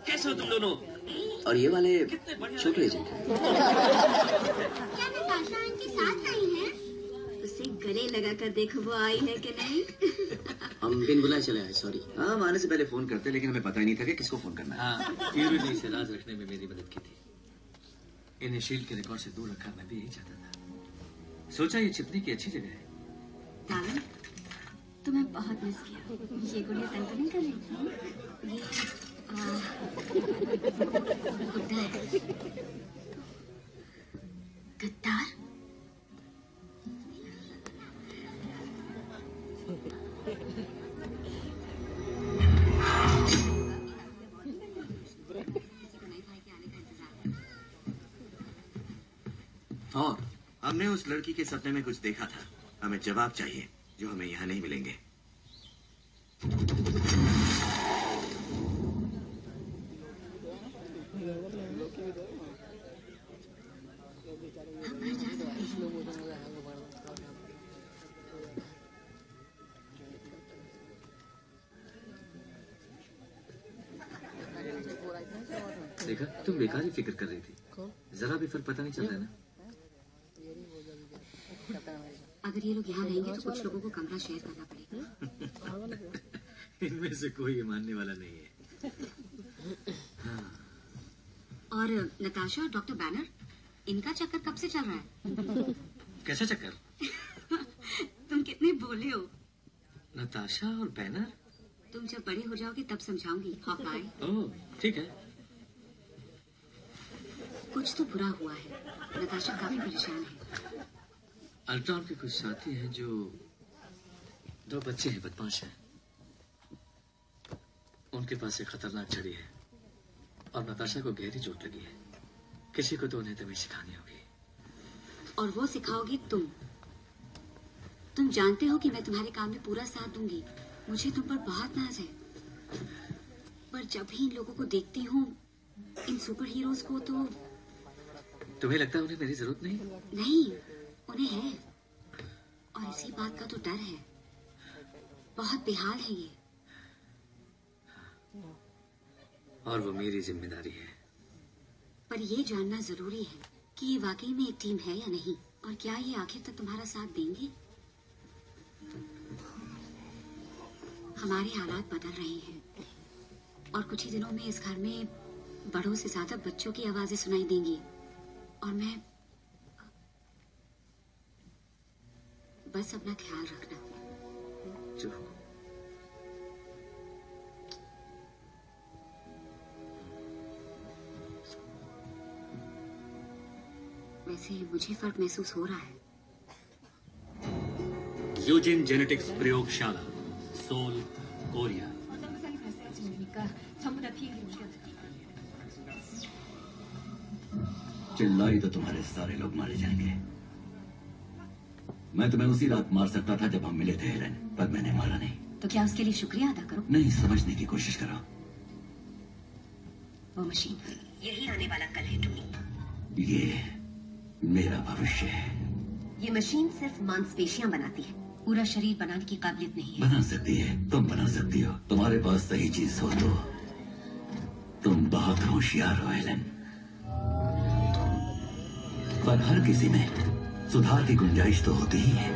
H: कैसे हो तुम दोनों?
B: और ये वाले छोटे एजेंट
E: क्या मैं पाशा के साथ आई है? उसे गले लगा कर देखो वो आई है कि नहीं।
B: हम बिन बुलाए चले आए, सॉरी। हाँ, हम आने से पहले फोन करते, लेकिन हमें पता ही नहीं था कि किसको फोन करना है।
H: हाँ, प्यूरिटी से राज रखने में मेरी मदद की थी। इन्हें शील्ड के रिकॉर्ड से दूर रखा, मैं भी यही चाहता था। सोचा ये छिपने की अच्छी जगह है।
E: डार्लिंग, तुम्हें बहुत मिस किया। ये गुड़िया तंग तो नहीं कर रही? ये गद्दार।
D: उस लड़की के सपने में कुछ देखा था। हमें जवाब चाहिए जो हमें यहाँ नहीं मिलेंगे।
G: देखा, तुम बेकार ही फिक्र कर रही थी। जरा भी फर्क पता नहीं चल रहा है ना।
E: अगर ये लोग यहाँ रहेंगे तो कुछ लोगों को कमरा शेयर करना पड़ेगा।
H: इनमें से कोई मानने वाला नहीं है।
E: और नताशा और डॉक्टर बैनर, इनका चक्कर कब से चल रहा है?
H: कैसा चक्कर?
E: तुम कितने भोले हो।
H: नताशा और बैनर?
E: तुम जब बड़े हो जाओगे तब समझाऊंगी। हॉकाई।
H: ओह, ठीक है।
E: कुछ तो बुरा हुआ है। नताशा काफी परेशान है।
H: अल्ट्रॉन के कुछ साथी हैं जो 2 बच्चे हैं, बदमाश हैं। उनके पास एक खतरनाक छड़ी है और नताशा को गहरी चोट लगी है। किसी को तो उन्हें तभी सिखानी होगी।
E: और वो सिखाओगी तुम। तुम जानते हो कि मैं तुम्हारे काम में पूरा साथ दूंगी। मुझे तुम पर बहुत नाज है। पर जब भी इन लोगों को देखती हूँ, इन सुपर हीरोज को, तो
H: तुम्हें लगता है उन्हें मेरी जरूरत नहीं?
E: नहीं, उन्हें है। और इसी बात का तो डर है। बहुत बेहाल है ये।
H: और वो मेरी जिम्मेदारी है।
E: पर ये जानना जरूरी है कि ये वाकई में एक टीम है या नहीं, और क्या ये आखिर तक तुम्हारा साथ देंगे। हमारे हालात बदल रहे हैं और कुछ ही दिनों में इस घर में बड़ों से ज्यादा बच्चों की आवाजें सुनाई देंगी। और मैं बस अपना ख्याल रखना।
H: जो
E: वैसे मुझे फर्क महसूस हो रहा है।
L: यूजिन जेनेटिक्स प्रयोगशाला, सोल, कोरिया।
M: चिल्लाई तो तुम्हारे सारे लोग मारे जाएंगे। मैं तुम्हें उसी रात मार सकता था जब हम मिले थे हेलेन, पर मैंने मारा नहीं।
E: तो क्या उसके लिए शुक्रिया अदा करो?
M: नहीं, समझने की कोशिश करो।
E: वो मशीन यही आने वाला कल है टूनी।
M: ये मेरा भविष्य है।
E: ये मशीन सिर्फ मांसपेशियां बनाती है, पूरा शरीर बनाने की काबिलियत नहीं है।
M: बना सकती है, तुम बना सकती हो। तुम्हारे पास सही चीज हो तो तुम बहुत होशियार हो हेलेन। पर हर किसी में सुधार की गुंजाइश तो होती ही है।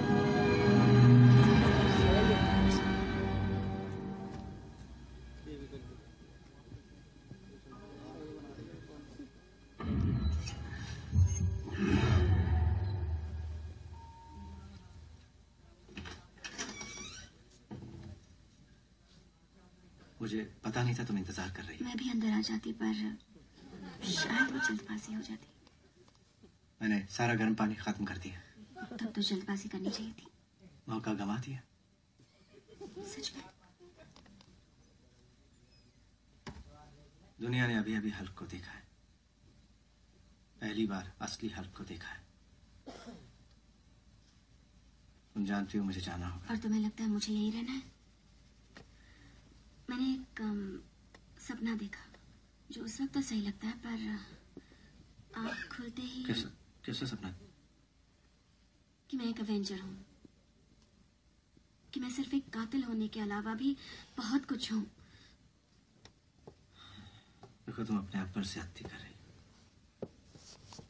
J: मुझे पता नहीं था तुम इंतजार कर रही।
E: मैं भी अंदर आ जाती, पर शायद वो जल्दबाजी हो जाती।
J: मैंने सारा गर्म पानी खत्म कर दिया।
E: तब तो जल्दबाजी करनी चाहिए थी।
J: मौका गंवा दिया।
E: सच में
J: दुनिया ने अभी अभी हल्क को देखा है। पहली बार असली हल्क को देखा है। तुम जानती हो मुझे जाना होगा।
E: और तुम्हें लगता है मुझे यही रहना है? मैंने एक सपना देखा जो उस वक्त तो सही लगता है, पर आँख खुलते ही
J: कैसा सपना?
E: कि मैं एक अवेंजर हूँ, कि मैं सिर्फ एक कातिल होने के अलावा भी बहुत कुछ हूँ।
J: देखो, तुम अपने आप पर ज्यादती कर रही।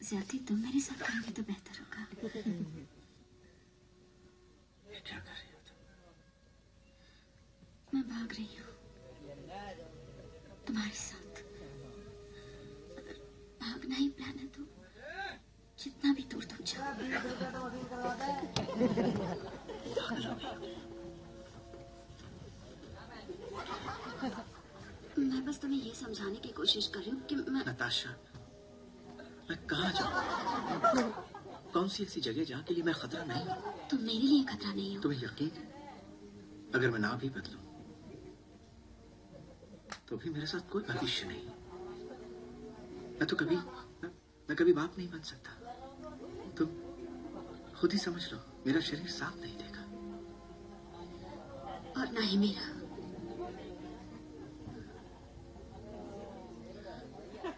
E: ज्यादती तुम मेरे साथ करोगे तो बेहतर होगा।
J: क्या कर रही हो तुम?
E: मैं भाग रही हूँ तुम्हारे साथ। अगर भागना ही प्लान है तो जितना भी दूर तुम जाओ। मैं बस तुम्हें ये समझाने की कोशिश कर रही हूँ कि मैं
J: नताशा, मैं कहाँ जाऊँ? कौन सी ऐसी जगह जहाँ के लिए मैं खतरा नहीं हूँ?
E: तुम मेरे लिए खतरा नहीं हो।
J: तुम्हें यकीन है? अगर मैं ना भी बदलूं तो भी मेरे साथ कोई भविष्य नहीं। मैं कभी बाप नहीं बन सकता।
F: खुद ही समझ लो, मेरा शरीर साफ नहीं देखा।
E: और ना ही मेरा।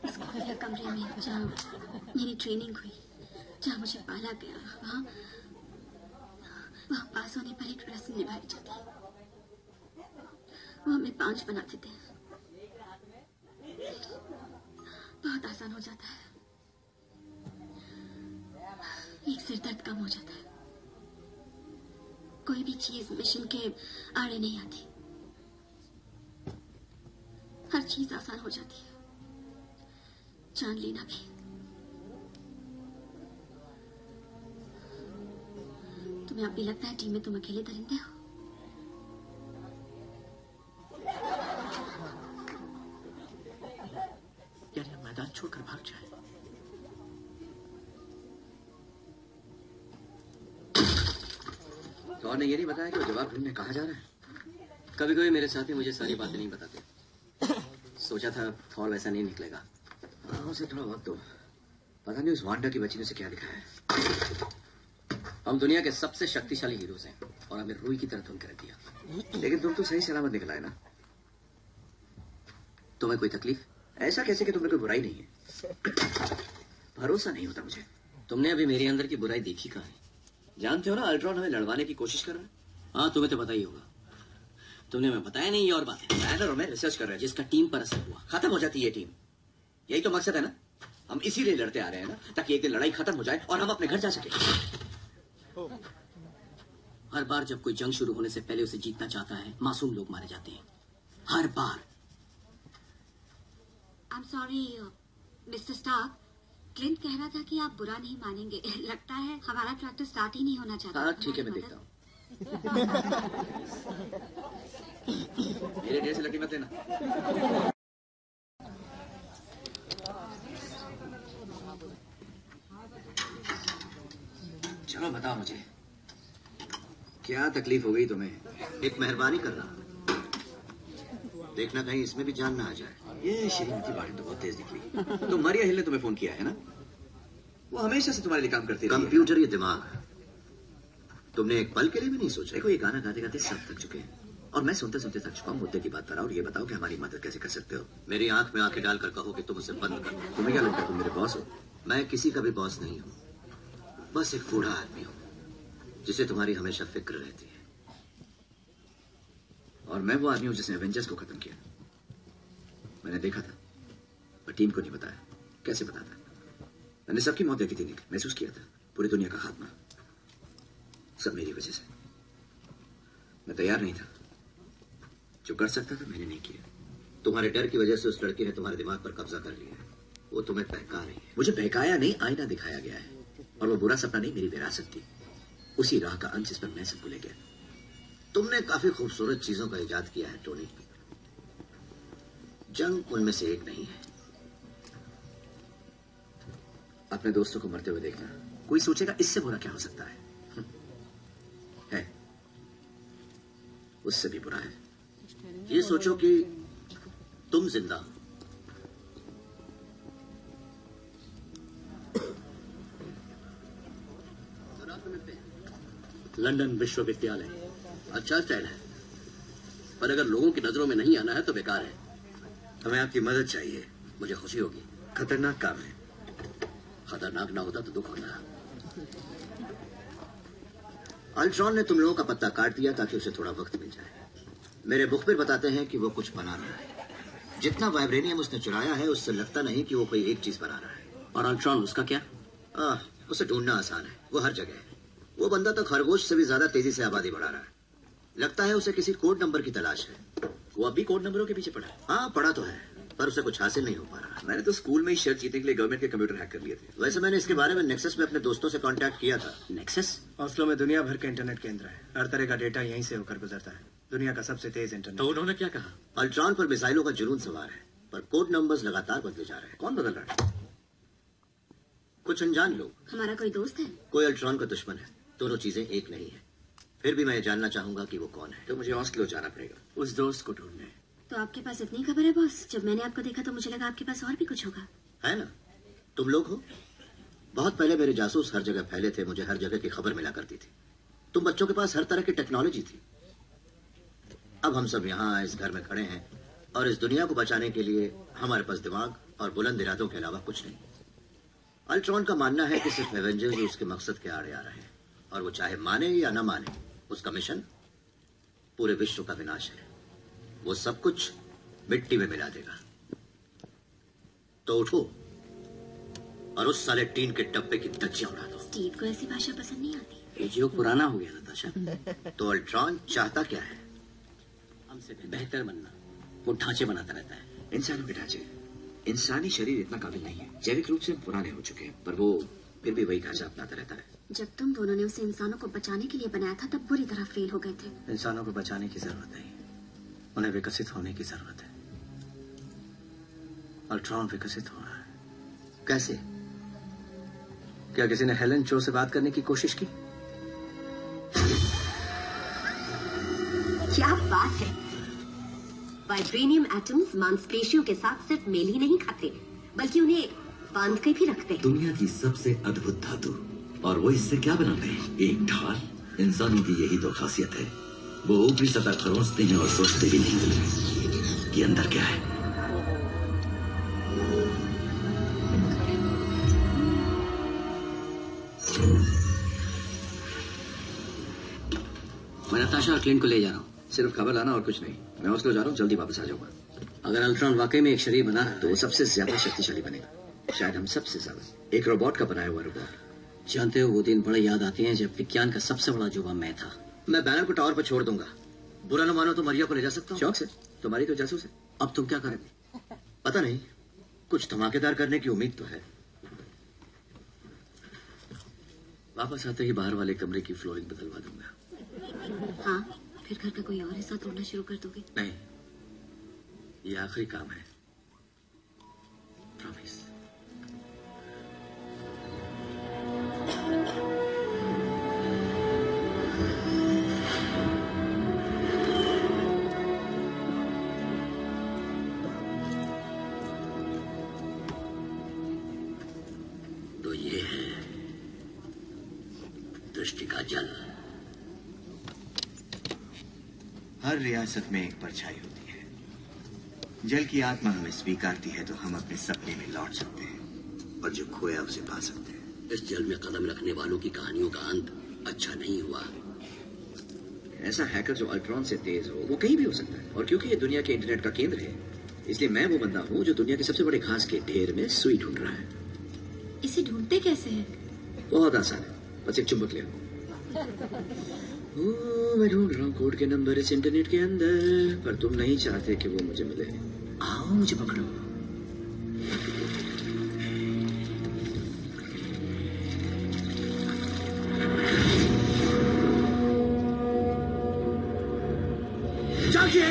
E: इस खुफिया कमरे में जहाँ मेरी ट्रेनिंग हुई, जहाँ मुझे पाला गया, वहाँ पास होने पर एक रस्म निभाई जाती है। वो हमें 5 बनाते थे। बहुत आसान हो जाता है, एक सिर दर्द कम हो जाता है। कोई भी चीज मिशन के आड़े नहीं आती, हर चीज आसान हो जाती है, जान लेना भी। तुम्हें अब भी लगता है टीम में तुम अकेले दरिंदे हो?
F: यार ये मैदान छोड़कर भाग जाए।
G: थॉर ने ये नहीं बताया कि वो जवाब ढूंढने कहाँ जा रहा है? कभी कभी मेरे साथी मुझे सारी बातें नहीं बताते। सोचा था थॉर वैसा नहीं निकलेगा। उसे थोड़ा वक्त दो, पता नहीं उस वांडा की बच्ची ने उसे क्या लिखा है। हम दुनिया के सबसे शक्तिशाली हीरोज हैं और हमें रुई की तरह धुन कर दिया। लेकिन तुम तो सही सलामत निकला है ना? तुम्हें कोई तकलीफ? ऐसा कैसे कि तुम्हें कोई बुराई नहीं है? भरोसा नहीं होता मुझे। तुमने अभी मेरे अंदर की बुराई देखी कहाँ है? जानते हो ना, अल्ट्रॉन हमें लड़वाने की कोशिश कर रहा है। हाँ, तुम्हें तो पता ही होगा। तुमने हमें बताया नहीं, ये और बात है। मैं रिसर्च कर रहा है जिसका टीम पर असर हुआ। खत्म हो जाती है ये टीम, यही तो मकसद है ना। हम इसीलिए लड़ते आ रहे हैं ना, ताकि एक दिन लड़ाई खत्म हो जाए और हम अपने घर जा सके। हर बार जब कोई जंग शुरू होने से पहले उसे जीतना चाहता है, मासूम लोग मारे जाते हैं। हर बार।
E: I'm sorry, mister Stark. Clint कह रहा था कि आप बुरा नहीं मानेंगे। लगता है हमारा ट्रैक तो स्टार्ट ही नहीं होना चाहता।
G: हाँ ठीक है, मैं देखता हूँ। मेरे ढेर से लकड़ी मत लेना। चलो बताओ मुझे, क्या तकलीफ हो गई तुम्हें?
D: एक मेहरबानी करना, देखना कहीं इसमें भी जान ना आ जाए।
F: ये श्रीमती बाड़ी तो बहुत तेज निकली। तो मरिया हिल ने तुम्हें फोन किया है ना? वो हमेशा से तुम्हारे लिए काम करती रही है।
D: कंप्यूटर ये दिमाग, तुमने एक पल के लिए भी नहीं सोचा?
F: देखो, ये गाना गाते गाते सब थक चुके हैं और मैं सुनते सुनते थक चुका हूँ। मुद्दे की बात पर आओ और ये बताओ कि हमारी मदद कैसे कर सकते हो?
D: मेरी आंख में आंखें डालकर कहो कि तुम उसे बंद कर दो।
F: तुम्हें क्या लगता है तुम मेरे बॉस हो?
D: मैं किसी का भी बॉस नहीं हूँ, बस एक बूढ़ा आदमी हूँ जिसे तुम्हारी हमेशा फिक्र रहती है।
F: और मैं वो आदमी हूँ जिसने एवेंजर्स को खत्म किया। मैंने देखा था, पर टीम को नहीं बताया। कैसे बताता? मैंने सबकी मौत देखी थी, महसूस किया था पूरी दुनिया का खात्मा, सब मेरी वजह से। मैं तैयार नहीं था, जो कर सकता था मैंने नहीं किया।
D: तुम्हारे डर की वजह से उस लड़की ने तुम्हारे दिमाग पर कब्जा कर लिया है। वो तुम्हें बहका रही है।
F: मुझे बहकाया नहीं, आईना दिखाया गया है। और वो बुरा सपना नहीं, मेरी विरासत थी, उसी राह का अंश जिस पर मैं सब भूले गया।
D: तुमने काफी खूबसूरत चीजों का इजाद किया है टोनी, जंग उनमें से एक नहीं है।
F: अपने दोस्तों को मरते हुए देखना, कोई सोचेगा इससे बुरा क्या हो सकता है? उससे भी बुरा है।
D: ये सोचो कि तुम जिंदा हो,
H: लंदन विश्वविद्यालय अच्छा स्टाइल है, पर अगर लोगों की नजरों में नहीं आना है तो बेकार है।
F: हमें आपकी मदद चाहिए।
H: मुझे खुशी होगी।
F: खतरनाक काम है।
H: खतरनाक ना होता तो दुख होता।
D: अल्ट्रॉन ने तुम लोगों का पत्ता काट दिया ताकि उसे थोड़ा वक्त मिल जाए। मेरे मुखबिर बताते हैं कि वो कुछ बना रहा है। जितना वाइब्रेनियम उसने चुराया है उससे लगता नहीं कि वो कोई एक चीज बना रहा है।
H: और अल्ट्रॉन उसका क्या?
D: उसे ढूंढना आसान है, वो हर जगह है। वो बंदा तो खरगोश से भी ज्यादा तेजी से आबादी बढ़ा रहा है। लगता है उसे किसी कोड नंबर की तलाश है।
F: वो अभी कोड नंबरों के पीछे पड़ा है।
D: हाँ, पड़ा तो है, पर उसे कुछ हासिल नहीं हो पा रहा।
F: मैंने तो स्कूल में ही शर्त जीतने के लिए गवर्नमेंट के कंप्यूटर हैक कर लिए थे।
D: वैसे मैंने इसके बारे में नेक्सस में अपने दोस्तों से कांटेक्ट किया था।
H: नेक्सस?
J: ऑस्लो में दुनिया भर के इंटरनेट केंद्र है। हर तरह का डेटा यहीं से होकर गुजरता है। दुनिया का सबसे तेज इंटरनेट।
H: तो उन्होंने क्या कहा?
D: अल्ट्रॉन पर मिसाइलों का जुनून सवार है, पर कोड नंबर्स लगातार बदले जा रहे हैं।
F: कौन बदल रहा है?
D: कुछ अनजान लोग।
E: हमारा कोई दोस्त है?
D: कोई अल्ट्रॉन का दुश्मन है। दोनों चीजें एक नहीं है। फिर भी मैं ये जानना चाहूंगा कि वो कौन है।
F: तो मुझे ऑस्लो जाना पड़ेगा उस दोस्त को ढूंढने।
E: तो आपके पास इतनी खबर है बॉस? जब मैंने आपको देखा तो मुझे लगा आपके पास और भी कुछ होगा।
D: है ना? तुम लोग हो? बहुत पहले मेरे जासूस हर जगह फैले थे, मुझे हर जगह की खबर मिला करती थी। तुम बच्चों के पास हर तरह की टेक्नोलॉजी थी। अब हम सब यहाँ इस घर में खड़े हैं और इस दुनिया को बचाने के लिए हमारे पास दिमाग और बुलंद इरादों के अलावा कुछ नहीं। अल्ट्रॉन का मानना है कि सिर्फ एवेंजर्स उसके मकसद के आड़े आ रहे हैं और वो चाहे माने या न माने, उसका मिशन पूरे विश्व का विनाश है। वो सब कुछ मिट्टी में मिला देगा। तो उठो और उस साले टीन के डब्बे की धज्जियां उड़ा दो।
E: स्टीव को ऐसी भाषा पसंद नहीं आती।
F: ये जो पुराना हो गया नताशा।
D: तो अल्ट्रॉन चाहता क्या है?
F: हमसे बेहतर बनना। वो ढांचे बनाता रहता है,
O: इंसानों के ढांचे। इंसानी शरीर इतना काबिल नहीं है। जैविक रूप से हम पुराने हो चुके हैं, पर वो फिर भी वही ढांचा अपनाता रहता है।
E: जब तुम दोनों ने उसे इंसानों को बचाने के लिए बनाया था तब बुरी तरह फेल हो गए थे।
F: इंसानों को बचाने की जरूरत नहीं, उन्हें विकसित होने की जरूरत है। अल्ट्रॉन विकसित हो रहा है।
D: कैसे?
F: क्या किसी ने हेलन चो से बात करने की कोशिश की?
E: क्या बात है! वाइब्रेनियम एटम्स मांसपेशियों के साथ सिर्फ मेल ही नहीं खाते, बल्कि उन्हें बांध के भी रखते हैं।
K: दुनिया की सबसे अद्भुत धातु, और वो इससे क्या बनाते हैं? एक ढाल। इंसानों की यही तो खासियत है, वो ऊपरी सतह खरोंचते हैं और सोचते भी नहीं कि अंदर क्या है।
F: मैं नताशा और क्लिंट को ले जा रहा हूँ। सिर्फ खबर लाना और कुछ नहीं। मैं ऑस्लो जा रहा हूँ, जल्दी वापस आ जाऊंगा। अगर अल्ट्रॉन वाकई में एक शरीर बना रहा है तो वो सबसे ज्यादा शक्तिशाली बनेगा, शायद हम सबसे ज्यादा। एक रोबोट का बनाया हुआ रोबोट। जानते हो, वो दिन बड़े याद आते हैं जब विज्ञान का सबसे बड़ा जुबा मैं था।
D: मैं बैनर को टावर पर छोड़ दूंगा। बुरा न मानो तो मरिया को ले जा सकता हूँ।
F: शौक से। तुम्हारी तो जासूस है। अब तुम क्या करोगे?
D: पता नहीं, कुछ धमाकेदार करने की उम्मीद तो है।
F: वापस आते ही बाहर वाले कमरे की फ्लोरिंग बदलवा दूंगा।
E: हाँ, फिर घर का कोई और हिस्सा तोड़ना शुरू कर दोगे?
F: नहीं, ये आखिरी काम है। प्रॉमिस।
K: तो ये है दृष्टि का जल।
O: हर रियासत में एक परछाई होती है। जल की आत्मा हमें स्वीकारती है तो हम अपने सपने में लौट सकते हैं और जो खोया उसे पा सकते हैं।
K: इस जल में कदम रखने वालों की कहानियों का अंत अच्छा नहीं हुआ।
O: ऐसा हैकर जो अल्ट्रॉन से तेज हो, वो कहीं भी हो सकता है। और क्योंकि ये दुनिया के इंटरनेट का केंद्र है, इसलिए मैं वो बंदा हूँ जो दुनिया के सबसे बड़े घास के ढेर में सुई ढूंढ रहा है।
E: इसे ढूंढते कैसे हैं?
O: बहुत आसान है, बस एक चुंबक ले आओ। मैं ढूंढ रहा हूँ कोड के नंबर इस इंटरनेट के अंदर, पर तुम नहीं चाहते कि वो मुझे मिले। आओ मुझे पकड़ो। जागिए!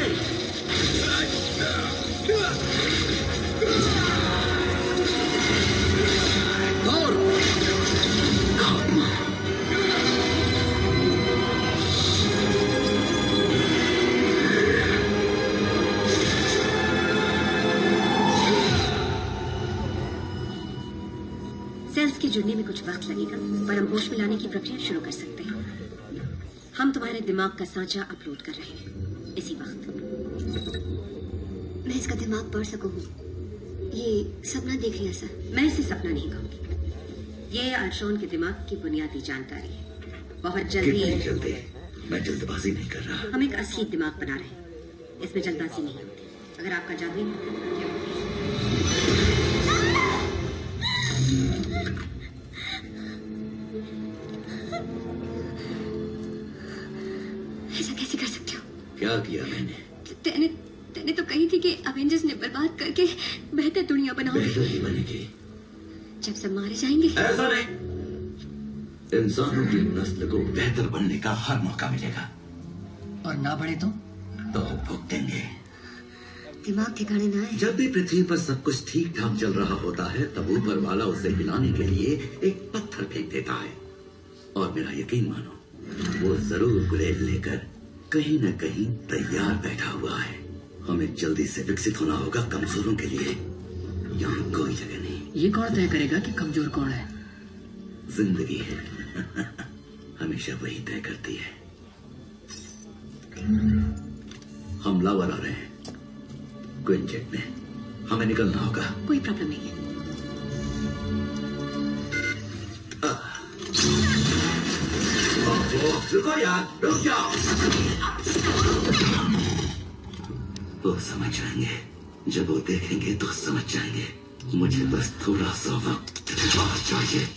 E: सेल्स के जुड़ने में कुछ वक्त लगेगा, पर हम होश में लाने की प्रक्रिया शुरू कर सकते हैं। हम तुम्हारे दिमाग का सांचा अपलोड कर रहे हैं इसी वक्त। मैं इसका दिमाग पढ़ सकूं। ये सपना देख लिया सर। मैं इसे सपना नहीं कहूंगी। ये अल्ट्रॉन के दिमाग की बुनियादी जानकारी है। बहुत जल्दी।
K: मैं जल्दबाजी नहीं कर रहा।
E: हम एक असली दिमाग बना रहे हैं, इसमें जल्दबाजी नहीं होती। अगर आपका जादू ऐसा कैसे कर सकते हो?
K: क्या किया मैंने?
E: तेने तो कही थी कि अवेंजर्स ने बर्बाद करके बेहतर दुनिया बनाओगे।
K: बेहतर ही बनेगी
E: जब सब मारे जाएंगे।
K: ऐसा नहीं, इंसानों की नस्ल को बेहतर बनने का हर मौका मिलेगा।
F: और ना बढ़े तो
K: भुगतेंगे।
E: दिमाग ठिकाने ना आए।
K: जब भी पृथ्वी पर सब कुछ ठीक ठाक चल रहा होता है, तब ऊपर वाला उसे हिलाने के लिए एक पत्थर फेंक देता है। और मेरा यकीन मानो, वो जरूर गुलेल लेकर कहीं न कहीं तैयार बैठा हुआ है। हमें जल्दी से विकसित होना होगा कमजोरों के लिए। यहाँ कोई जगह नहीं।
F: ये कौन तय करेगा कि कमजोर कौन है?
K: जिंदगी है हमेशा वही तय करती है। हमलावर आ रहे हैं क्विंजेट में, हमें निकलना होगा।
E: कोई प्रॉब्लम नहीं है।
K: रुको यार, रुक जाओ। वो समझ जाएंगे, जब वो देखेंगे तो समझ जाएंगे। मुझे बस थोड़ा सा वक्त और चाहिए।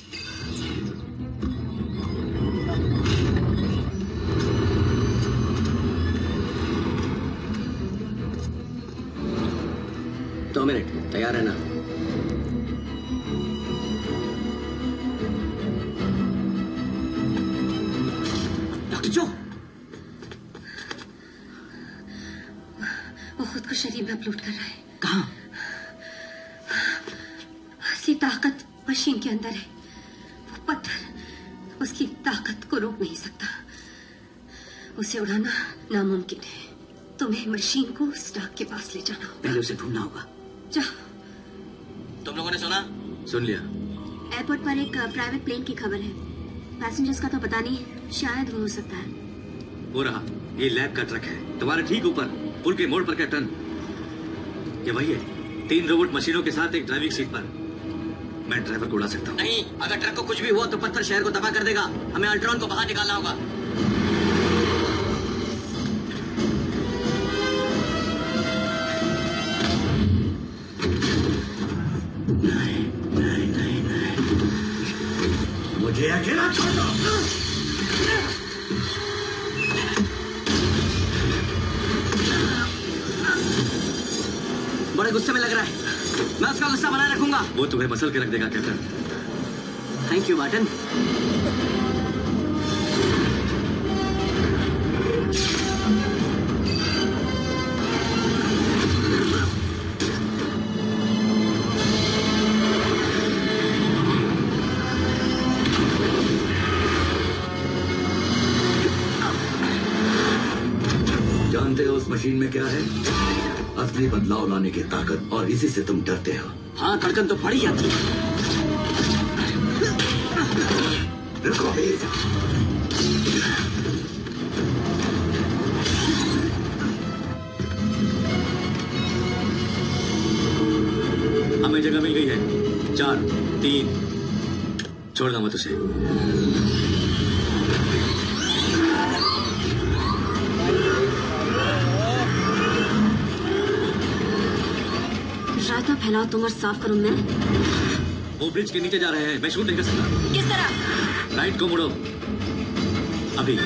B: डोमिनिक, तैयार है ना? डॉक्टर जो
E: वो खुद को शरीर में अपलोड कर रहा है।
B: कहाँ?
E: असली ताकत मशीन के अंदर है। वो पत्थर उसकी ताकत को रोक नहीं सकता। उसे उड़ाना नामुमकिन है। तुम्हें मशीन को स्टार्क के पास ले जाना होगा।
B: पहले उसे ढूंढना होगा।
E: जाओ।
B: तुम लोगों ने सुना? सुन लिया।
E: एयरपोर्ट पर एक प्राइवेट प्लेन की खबर है। पैसेंजर्स का तो पता नहीं, शायद वो हो सकता है।
N: हो रहा, ये लैब का ट्रक है तुम्हारे ठीक ऊपर, पुल के मोड़ पर। कैप्टन, ये वही है, 3 रोबोट मशीनों के साथ एक ड्राइविंग सीट पर। मैं ड्राइवर को उड़ा सकता हूँ।
B: नहीं, अगर ट्रक को कुछ भी हुआ तो पत्थर शहर को तबाह कर देगा। हमें अल्ट्रॉन को बाहर निकालना होगा।
K: मुझे अकेला छोड़ दो।
B: बड़े गुस्से में लग रहा है। मैं उसका गुस्सा बनाए रखूंगा।
N: वो तुम्हें मसल के रख देगा कैप्टन।
B: Thank you Martin.
K: जानते हो उस मशीन में क्या है? असली बदलाव लाने की ताकत, और इसी से तुम डरते हो।
B: हाँ, धड़कन तो बढ़ी जाती है।
K: रुको वीर।
N: हमें जगह मिल गई है। 4, 3, छोड़ना मत उसे।
E: रायता फैलाओ तुम और साफ करूं मैं।
N: वो ब्रिज के नीचे जा रहे हैं, मैं शूट नहीं कर सकता।
E: किस तरह?
N: राइट को मुड़ो अभी।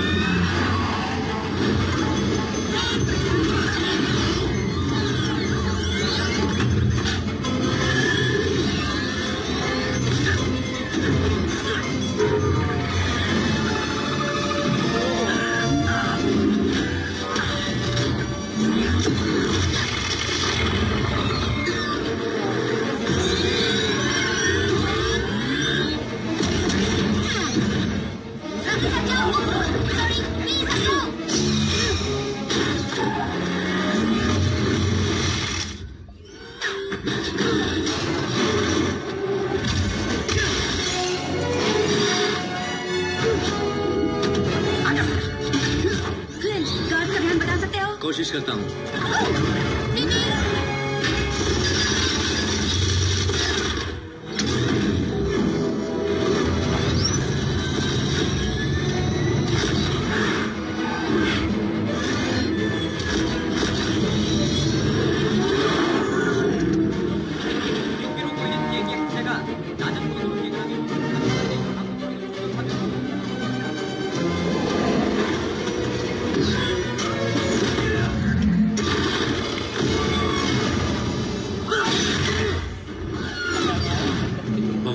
N: कोशिश करता हूँ।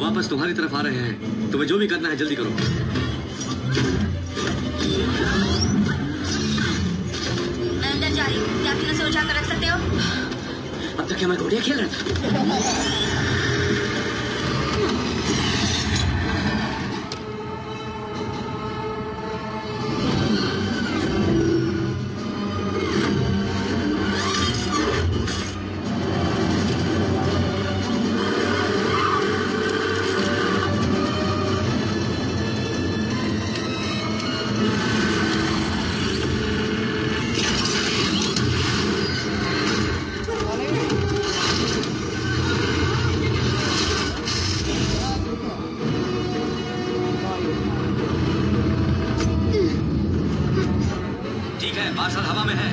N: वापस तुम्हारी तरफ आ रहे हैं। तुम्हें जो भी करना है जल्दी करो।
E: मैं अंदर जा रही हूँ। क्या तुम उसे उठा कर रख सकते हो?
B: अब तक क्या मैं घोड़िया खेल रहा था?
N: ठीक है, पार्सल हवा में है,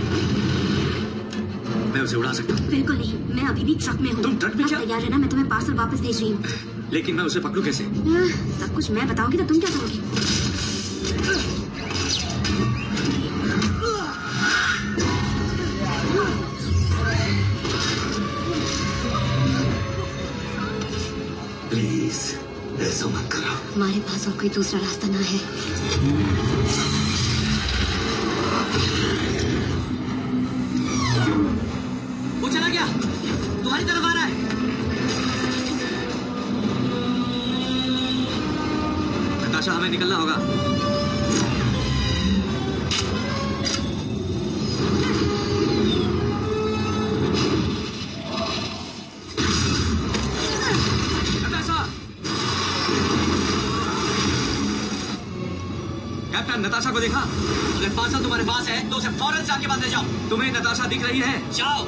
N: मैं उसे उड़ा सकता हूँ।
E: बिल्कुल नहीं, मैं अभी भी ट्रक में हूँ।
N: तुम ट्रक में क्या?
E: तैयार रहना, मैं तुम्हें पार्सल वापस भेज रही हूँ।
N: लेकिन मैं उसे पकड़ूं कैसे?
E: सब कुछ मैं बताऊंगी तो तुम क्या करोगी?
K: प्लीज ऐसा मत करो।
E: हमारे पास और कोई दूसरा रास्ता ना है।
B: वो चला गया, तुम्हारी तरफ आ रहा है।
N: नताशा, हमें निकलना होगा। कैप्टन, नताशा को देखा?
B: अगर पार्सल तुम्हारे पास है तो उसे फौरन से आके बांध ले जाओ।
N: तुम्हें नताशा दिख रही है?
B: जाओ,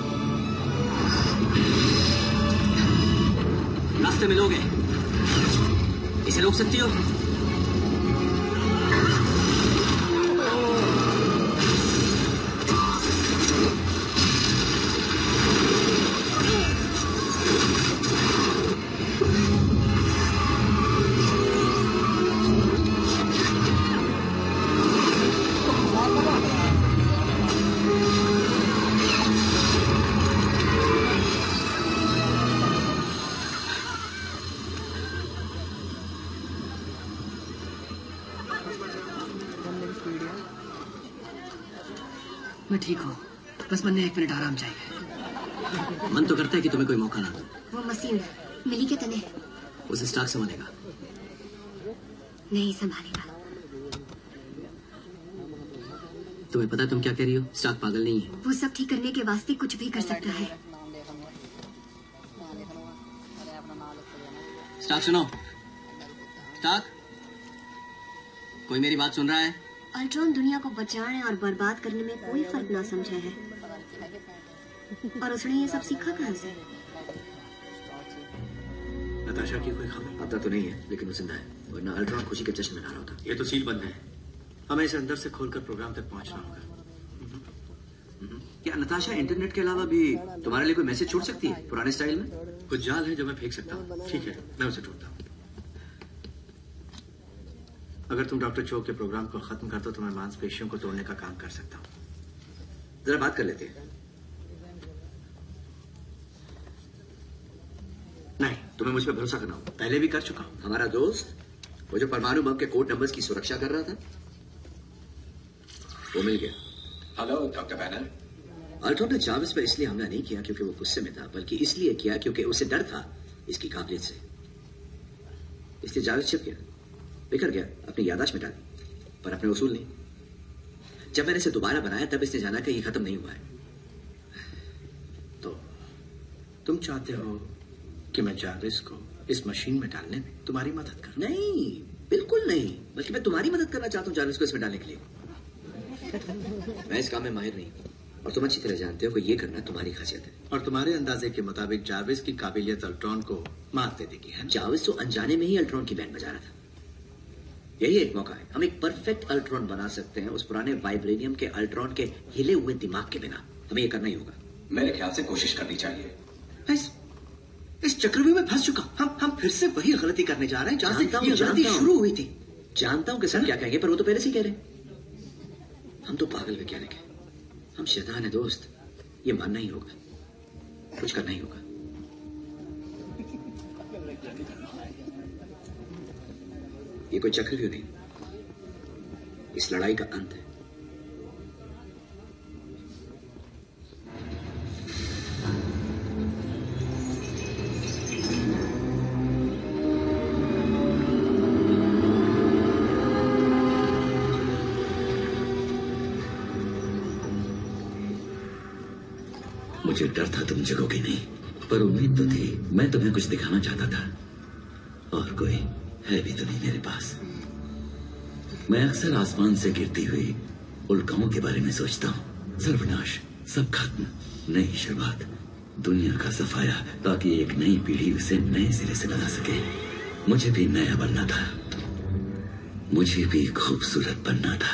B: रास्ते में लोग हैं, इसे रोक सकती हो?
F: मैं ठीक हूँ, बस मन ने 1 मिनट आराम चाहिए।
B: मन तो करता है कि तुम्हें कोई मौका ना दो।
E: वो मशीन मिली के तने
B: उसे स्टार्क संभालेगा।
E: नहीं संभालेगा।
B: तुम्हें पता है तुम क्या कह रही हो? स्टार्क पागल नहीं है।
E: वो सब ठीक करने के वास्ते कुछ भी कर सकता है।
B: स्टार्क सुनो, स्टार्क, कोई मेरी बात सुन रहा है?
E: अल्ट्रॉन दुनिया को बचाने और बर्बाद करने में कोई फर्क ना समझा है, और उसने ये सब सीखा कहाँ से?
F: नताशा की कोई खबर?
D: पता तो नहीं है, लेकिन वो जिंदा है, वरना अल्ट्रॉन खुशी के जश्न मना रहा होता।
N: ये तो सील बंद है।
J: हमें इसे अंदर से खोलकर प्रोग्राम तक पहुंचना होगा। क्या नताशा इंटरनेट के अलावा भी तुम्हारे लिए कोई मैसेज छोड़ सकती है पुराने स्टाइल में?
N: कुछ जाल है जो मैं फेंक सकता हूँ। ठीक है, मैं उसे ढूंढता हूँ।
J: अगर तुम डॉक्टर चो के प्रोग्राम को खत्म कर दो तो मैं मांसपेशियों को तोड़ने का काम कर सकता हूँ।
D: जरा बात कर लेते हैं।
J: नहीं, तुम्हें मुझ पर भरोसा करना होगा। पहले भी कर चुका हूँ।
D: हमारा दोस्त, वो जो परमाणु बम के कोड नंबर्स की सुरक्षा कर रहा था, वो मिल गया।
C: Hello doctor banner.
D: अल्ट्रॉन ने जाविस पर इसलिए हमला नहीं किया क्योंकि वो गुस्से में था, बल्कि इसलिए किया क्योंकि उसे डर था इसकी काबिलियत से। इसलिए जाविस छिप गया, बिखर गया, अपनी याददाश्त मिटा दी, पर अपने उसूल नहीं। जब मैंने इसे दोबारा बनाया तब इसने जाना कि ये खत्म नहीं हुआ है।
J: तो तुम चाहते हो कि मैं जाविस को इस मशीन में डालने में तुम्हारी मदद करूं?
D: नहीं, बिल्कुल नहीं, बल्कि मैं तुम्हारी मदद करना चाहता हूँ जाविस को इसमें डालने के लिए। मैं इस काम में माहिर नहीं, और तुम अच्छी तरह जानते हो कि ये करना तुम्हारी खासियत है।
J: और तुम्हारे अंदाजे के मुताबिक जाविस की काबिलियत अल्ट्रॉन को मात दे देगी, है?
D: जाविस तो अनजाने में ही अल्ट्रॉन की बैंड बजा रहा था। यही एक मौका है, हम एक परफेक्ट अल्ट्रॉन बना सकते हैं उस पुराने वाइब्रेनियम के अल्ट्रॉन के हिले हुए दिमाग के बिना। हमें ये करना ही होगा।
C: मेरे ख्याल से कोशिश करनी चाहिए।
F: इस चक्रव्यूह में फंस चुका। हम फिर से वही गलती करने जा रहे हैं जहां से ये गलती शुरू हुई थी।
D: जानता हूं कि सब क्या कहेंगे, पर वो तो पहले से ही कह रहे हैं। हम तो पागल वैज्ञानिक हैं, हम शैतान है दोस्त। ये मानना ही होगा, कुछ करना ही होगा। ये कोई चक्रव्यूह नहीं, इस लड़ाई का अंत है।
K: मुझे डर था तुम जगोगे नहीं, पर उम्मीद तो थी। मैं तुम्हें कुछ दिखाना चाहता था, और कोई है भी तो नहीं मेरे पास। मैं अक्सर आसमान से गिरती हुई उल्काओं के बारे में सोचता हूँ। सर्वनाश, सब खत्म, नई शुरुआत, दुनिया का सफाया, ताकि एक नई पीढ़ी उसे नए सिरे से बना सके। मुझे भी नया बनना था, मुझे भी खूबसूरत बनना था,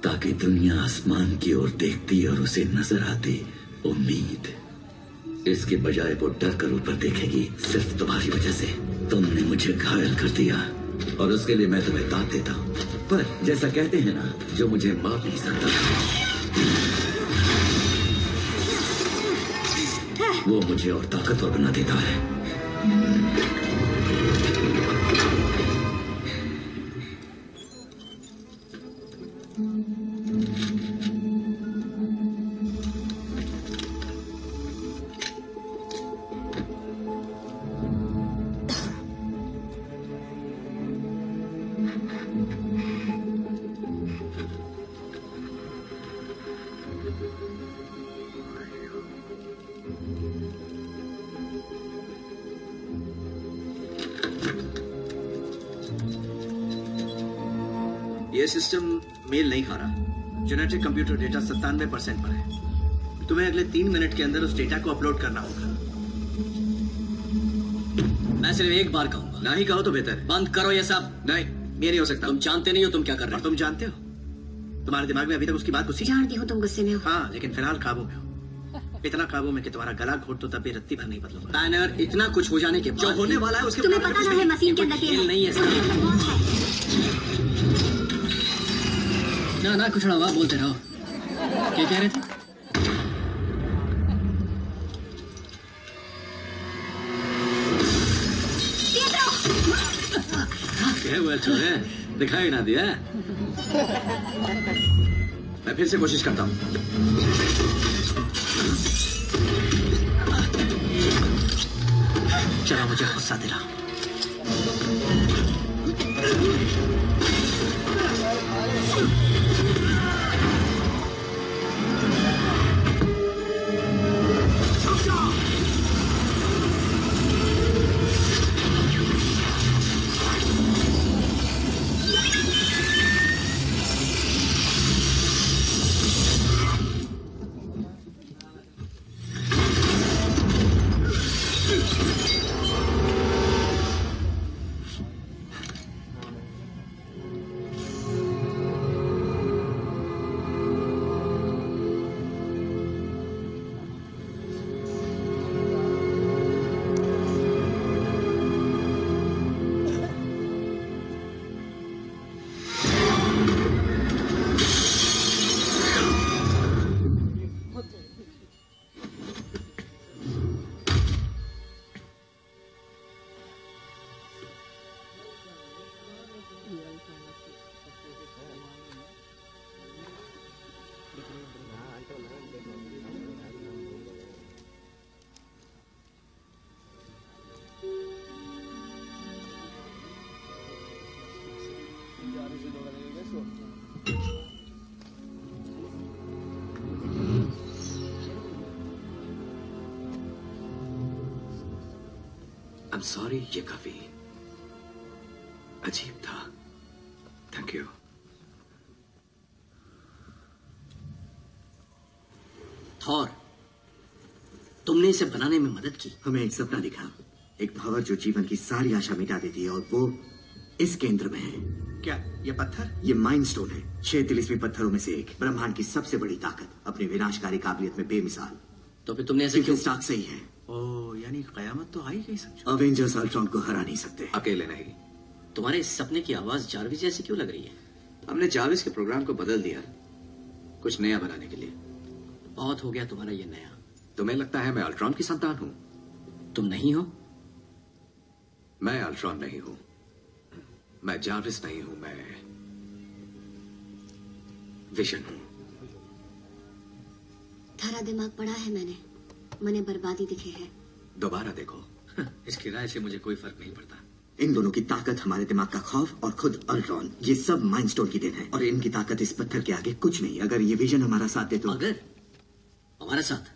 K: ताकि दुनिया आसमान की ओर देखती और उसे नजर आती उम्मीद। इसके बजाय वो डर कर ऊपर देखेगी सिर्फ तुम्हारी वजह से। तुमने मुझे घायल कर दिया और उसके लिए मैं तुम्हें दाद देता हूँ। पर जैसा कहते हैं ना, जो मुझे माफ नहीं सकता वो मुझे और ताकतवर बना देता है।
F: ये सिस्टम मेल नहीं खा रहा। जेनेटिक कंप्यूटर डेटा 97% पर है। तुम्हें अगले 3 मिनट के अंदर उस डेटा को अपलोड करना होगा।
B: मैं सिर्फ एक बार कहूंगा।
F: ना ही कहो तो बेहतर है।
B: बंद करो ये सब।
F: नहीं, ये नहीं हो सकता।
B: तुम जानते नहीं हो तुम क्या कर रहे हो।
F: तुम जानते हो, तुम्हारे दिमाग में अभी तक उसकी बात घुसी।
E: जानती हूँ तुम गुस्से में हो।
F: हाँ, लेकिन फिलहाल काबू में हो। इतना काबू में कि तुम्हारा गला घोट तो तब भी रत्ती भर नहीं बदलूंगा।
B: बैनर, इतना कुछ हो जाने के बाद
F: जो होने वाला है उसके
E: तुम्हें पता ना है मशीन के अंदर
B: खेल नहीं है। ना कुछ ना बोलते रहो। क्या कह रहे थे?
N: क्या हुआ छोरे, दिखाई ना दिया?
F: मैं फिर से कोशिश करता हूँ। चलो मुझे गुस्सा दिला।
C: I'm sorry, ये काफी अजीब था। Thank you.
B: थॉर, तुमने इसे बनाने में मदद की।
O: हमें एक सपना दिखा, एक पावर जो जीवन की सारी आशा मिटा देती है, और वो इस केंद्र में है।
F: क्या ये पत्थर?
O: ये माइंड स्टोन है, 6 तिलिस्मी पत्थरों में से एक। ब्रह्मांड की सबसे बड़ी ताकत, अपनी विनाशकारी काबिलियत में बेमिसाल।
B: तो फिर तुमने ऐसे क्यों?
O: स्टार्क सही है।
F: ओह, यानी कयामत तो आई गई समझो।
O: अवेंजर्स अल्ट्रॉन को हरा नहीं सकते।
C: अकेले नहीं।
B: तुम्हारे इस सपने की आवाज जारविस जैसी क्यों लग रही है?
F: हमने जारविस के प्रोग्राम को बदल दिया, कुछ नया बनाने के लिए।
B: बहुत हो गया तुम्हारा ये नया।
C: तुम्हें लगता है मैं अल्ट्रॉन की संतान हूं?
B: तुम नहीं हो?
C: मैं अल्ट्रॉन नहीं हूं, मैं जारविस नहीं हूं, मैं विजन हूं।
E: थारा दिमाग पड़ा है मैंने बर्बादी दिखे है।
C: दोबारा देखो।
N: इसकी राय से मुझे कोई फर्क नहीं पड़ता।
O: इन दोनों की ताकत, हमारे दिमाग का खौफ और खुद अल्ट्रॉन, ये सब माइंड स्टोन की देन है, और इनकी ताकत इस पत्थर के आगे कुछ नहीं। अगर ये विजन हमारा साथ दे तो।
B: अगर हमारा साथ?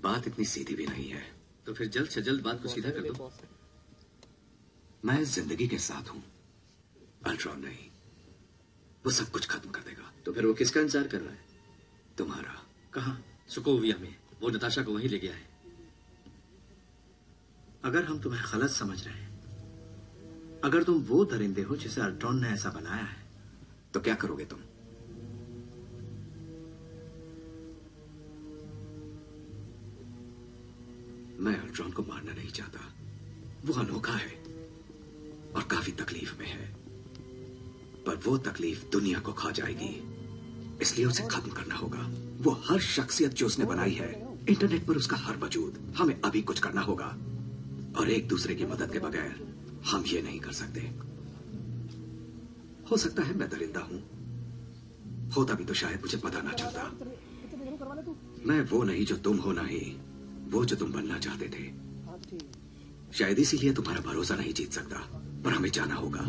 C: बात इतनी सीधी भी नहीं है।
N: तो फिर जल्द से जल्द बात को सीधा कर दो।
C: मैं जिंदगी के साथ हूं, अल्ट्रॉन नहीं। वो सब कुछ खत्म कर देगा।
F: तो फिर वो किसका इंतजार कर रहा है?
C: तुम्हारा।
F: कहाँ?
N: सुकोविया में। वो नताशा को वहीं ले गया है।
F: अगर हम तुम्हें गलत समझ रहे हैं, अगर तुम वो दरिंदे हो जिसे अल्ट्रॉन ने ऐसा बनाया है,
C: तो क्या करोगे तुम? मैं अल्ट्रॉन को मारना नहीं चाहता। वो अनोखा है और काफी तकलीफ में है, पर वो तकलीफ दुनिया को खा जाएगी, इसलिए उसे खत्म करना होगा। वो हर शख्सियत जो उसने बनाई है, इंटरनेट पर उसका हर वजूद, हमें अभी कुछ करना होगा। और एक दूसरे की मदद के बगैर हम ये नहीं कर सकते। हो सकता है मैं दरिंदा हूं, होता भी तो शायद मुझे पता ना चलता। मैं वो नहीं जो तुम हो, ना ही वो जो तुम बनना चाहते थे। शायद इसीलिए तुम्हारा भरोसा नहीं जीत सकता, पर हमें जाना होगा।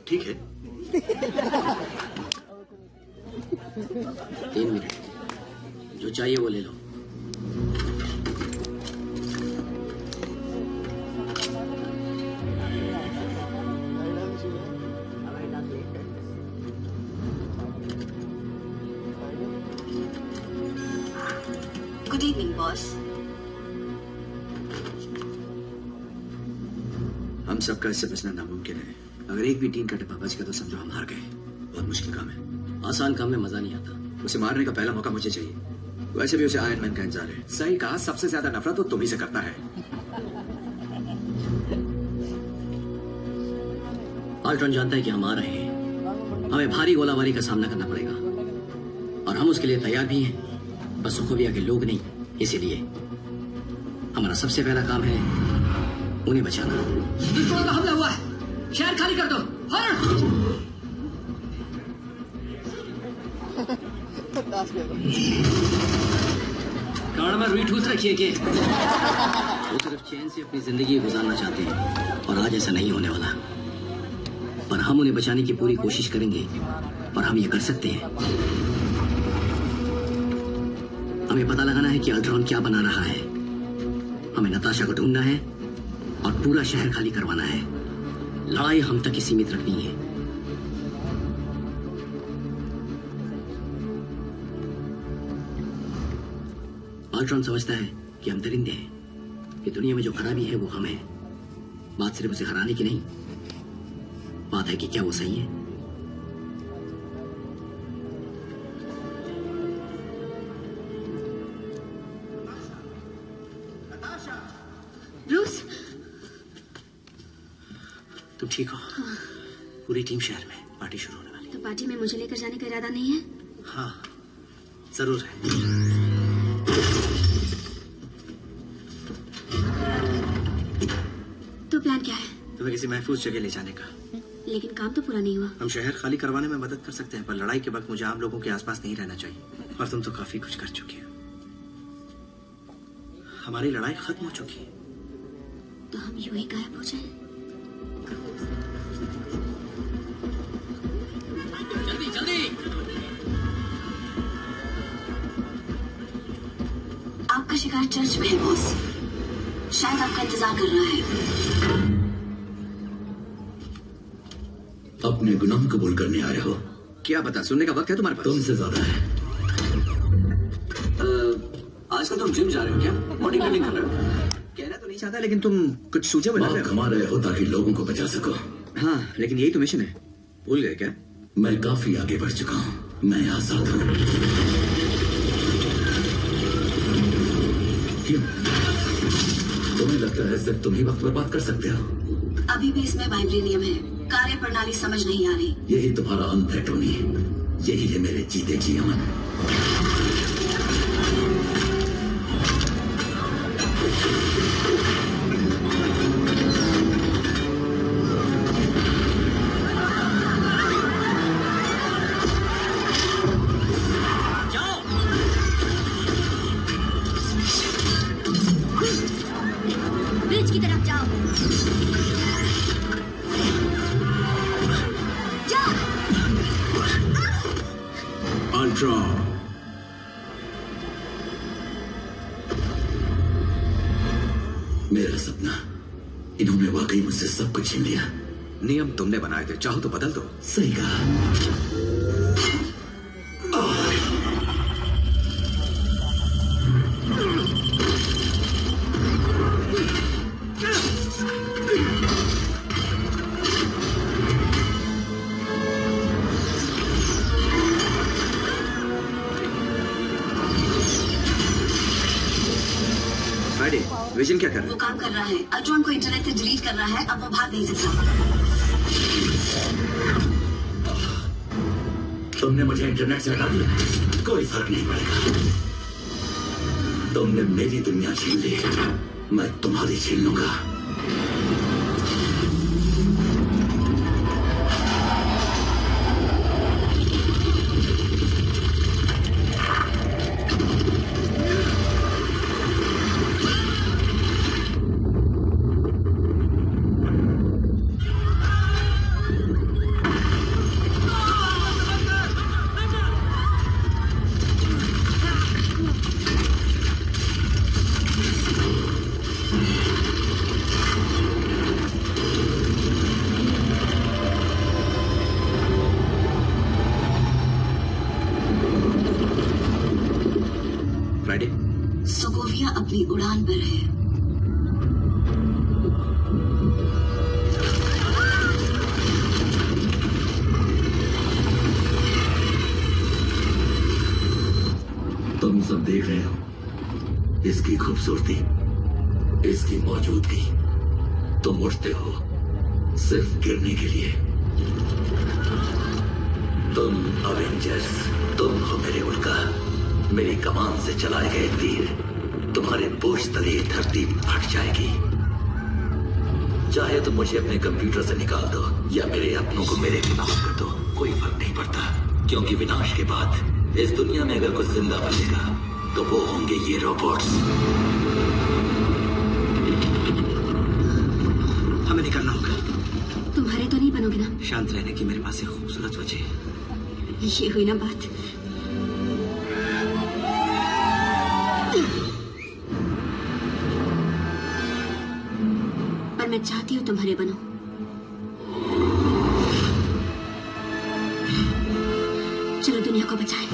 C: ठीक है।
B: 3 मिनट, जो चाहिए वो ले लो।
E: Good evening boss.
F: हम सबका इससे बचना नामुमकिन है। अगर एक भी टीम का डिब्बा बच गया तो समझो हम हार गए। बहुत मुश्किल काम है।
B: आसान काम में मजा नहीं आता।
F: उसे मारने का पहला मौका मुझे चाहिए। वैसे भी उसे आयरन मैन का इंतजार है।
C: सही कहा, सबसे ज्यादा नफरत तो तुम ही से करता है।
B: अल्ट्रॉन जानता है कि हम आ रहे हैं, हमें भारी गोलाबारी का सामना करना पड़ेगा और हम उसके लिए तैयार भी हैं, बस सुखोविया के लोग नहीं। इसीलिए हमारा सबसे पहला काम है उन्हें बचाना।
P: दुश्मनों का हमला हुआ है, शहर खाली कर दो।
B: कारण में रुई ठूस रखिए कि वो सिर्फ चैन से अपनी जिंदगी गुजारना चाहते हैं और आज ऐसा नहीं होने वाला। पर हम उन्हें बचाने की पूरी कोशिश करेंगे और हम ये कर सकते हैं। हमें पता लगाना है कि अल्ट्रॉन क्या बना रहा है। हमें नताशा को ढूंढना है और पूरा शहर खाली करवाना है। लड़ाई हम तक ही सीमित रखनी है। अल्ट्रॉन समझता है कि हम दरिंदे हैं, कि दुनिया में जो खराबी है वो हम हैं। बात सिर्फ उसे हराने की नहीं, बात है कि क्या वो सही है।
E: ब्रूस,
F: तुम ठीक हो?
E: हाँ।
F: पूरी टीम शहर में, पार्टी शुरू होने वाली।
E: तो पार्टी में मुझे लेकर जाने का इरादा नहीं है?
F: हाँ, जरूर है।
E: तो प्लान क्या है?
F: तुम्हें किसी महफूज जगह ले जाने का।
E: लेकिन काम तो पूरा नहीं हुआ।
F: हम शहर खाली करवाने में मदद कर सकते हैं, पर लड़ाई के वक्त मुझे आम लोगों के आसपास नहीं रहना चाहिए। और तुम तो काफी कुछ कर चुकी हो। हमारी लड़ाई खत्म हो चुकी है।
E: तो हम यूं ही गायब हो जाएं?
B: जल्दी जल्दी।
E: आपका शिकार चर्च में है बॉस, शायद आपका इंतजार कर रहा है।
K: अपने गुनाह कबूल करने आए हो?
F: क्या पता, सुनने का वक्त है तुम्हारे पास?
K: तुमसे ज्यादा है।
F: आजकल तुम जिम जा रहे हो क्या? बॉडी बिल्डिंग कर रहे हो? कहना तो नहीं चाहता, लेकिन तुम कुछ सूझे बना रहे हो।
K: कमा रहे हो ताकि लोगों को बचा सको।
F: हाँ, लेकिन यही तो मिशन है। भूल गए क्या?
K: मैं काफी आगे बढ़ चुका हूँ। मैं आजाद हूँ। क्यों? तुम्हें लगता है सिर्फ तुम ही वक्त बर्बाद कर सकते हो?
E: अभी भी इसमें वाइब्रेनियम है, कार्य प्रणाली समझ नहीं आ रही।
K: यही तुम्हारा अंत है टोनी। यही है मेरे जीते जी अमन।
E: ब्रिज की तरफ जाओ। जाओ।
K: अल्ट्रॉन, मेरा सपना, इन्होंने वाकई मुझसे सब कुछ छीन लिया।
C: नियम तुमने बनाए थे, चाहो तो बदल दो।
K: सही कहा।
O: फ्राइडे, विजन क्या कर रहा
E: वो काम कर रहा है। अल्ट्रॉन को इंटरनेट से डिलीट कर रहा है। अब वो भाग नहीं सकता।
K: तुमने मुझे इंटरनेट से हटा दिया, कोई फर्क नहीं पड़ेगा। तुमने मेरी दुनिया छीन ली, मैं तुम्हारी छीन लूंगा।
E: सोकोविया अपनी उड़ान पर है।
K: तुम सब देख रहे हो इसकी खूबसूरती, इसकी मौजूदगी। तुम उठते हो सिर्फ गिरने के लिए। तुम अवेंजर्स, तुम हो मेरे उल्का। मेरी कमान से चलाए गए तीर तुम्हारे बोझ तले धरती फट जाएगी। चाहे तो मुझे अपने कंप्यूटर से निकाल दो या मेरे अपनों को मेरे लिए माफ कर दो, कोई फर्क नहीं पड़ता। क्योंकि विनाश के बाद इस दुनिया में अगर कुछ जिंदा बचेगा तो वो होंगे ये रोबोट्स।
F: हमें निकलना होगा।
E: तुम्हारे तो नहीं बनोगे ना?
F: शांत रहने की मेरे पास एक खूबसूरत वजह है।
E: ये हुई ना बात। पर मैं चाहती हूँ तुम्हारे बनो। चलो दुनिया को बचाएं।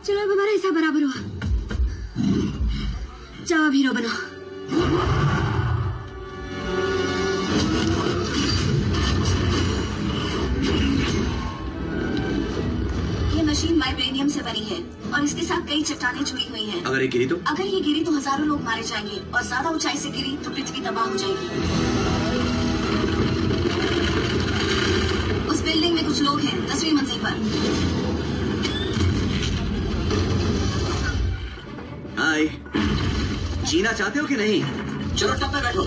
E: चलो अब हमारा हिस्सा बराबर हुआ। जाओ अब हीरो बनो। मशीन वाइब्रेनियम से बनी है और इसके साथ कई चट्टानें जुड़ी हुई हैं।
O: अगर ये गिरी तो?
E: अगर ये गिरी तो हजारों लोग मारे जाएंगे और ज्यादा ऊंचाई से गिरी तो पृथ्वी तबाह हो जाएगी। उस बिल्डिंग में कुछ लोग हैं 10वीं मंजिल पर।
O: हाय, जीना चाहते हो कि नहीं?
B: चलो टप पे बैठो।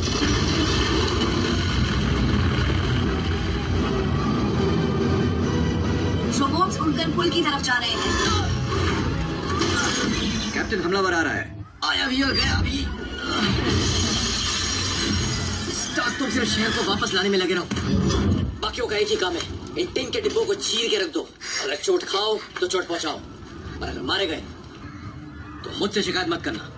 E: रोबोट्स उड़कर पुल की तरफ जा रहे हैं।
O: कैप्टन, हमलावर आ रहा है।
B: आया भी और गया भी। स्टार्क तुम सिर्फ शहर को वापस लाने में लगे रहो। बाकियों का एक ही काम है, इन टिन के डिब्बों को चीर के रख दो। अगर चोट खाओ तो चोट पहुंचाओ, और अगर मारे गए तो मुझसे शिकायत मत करना।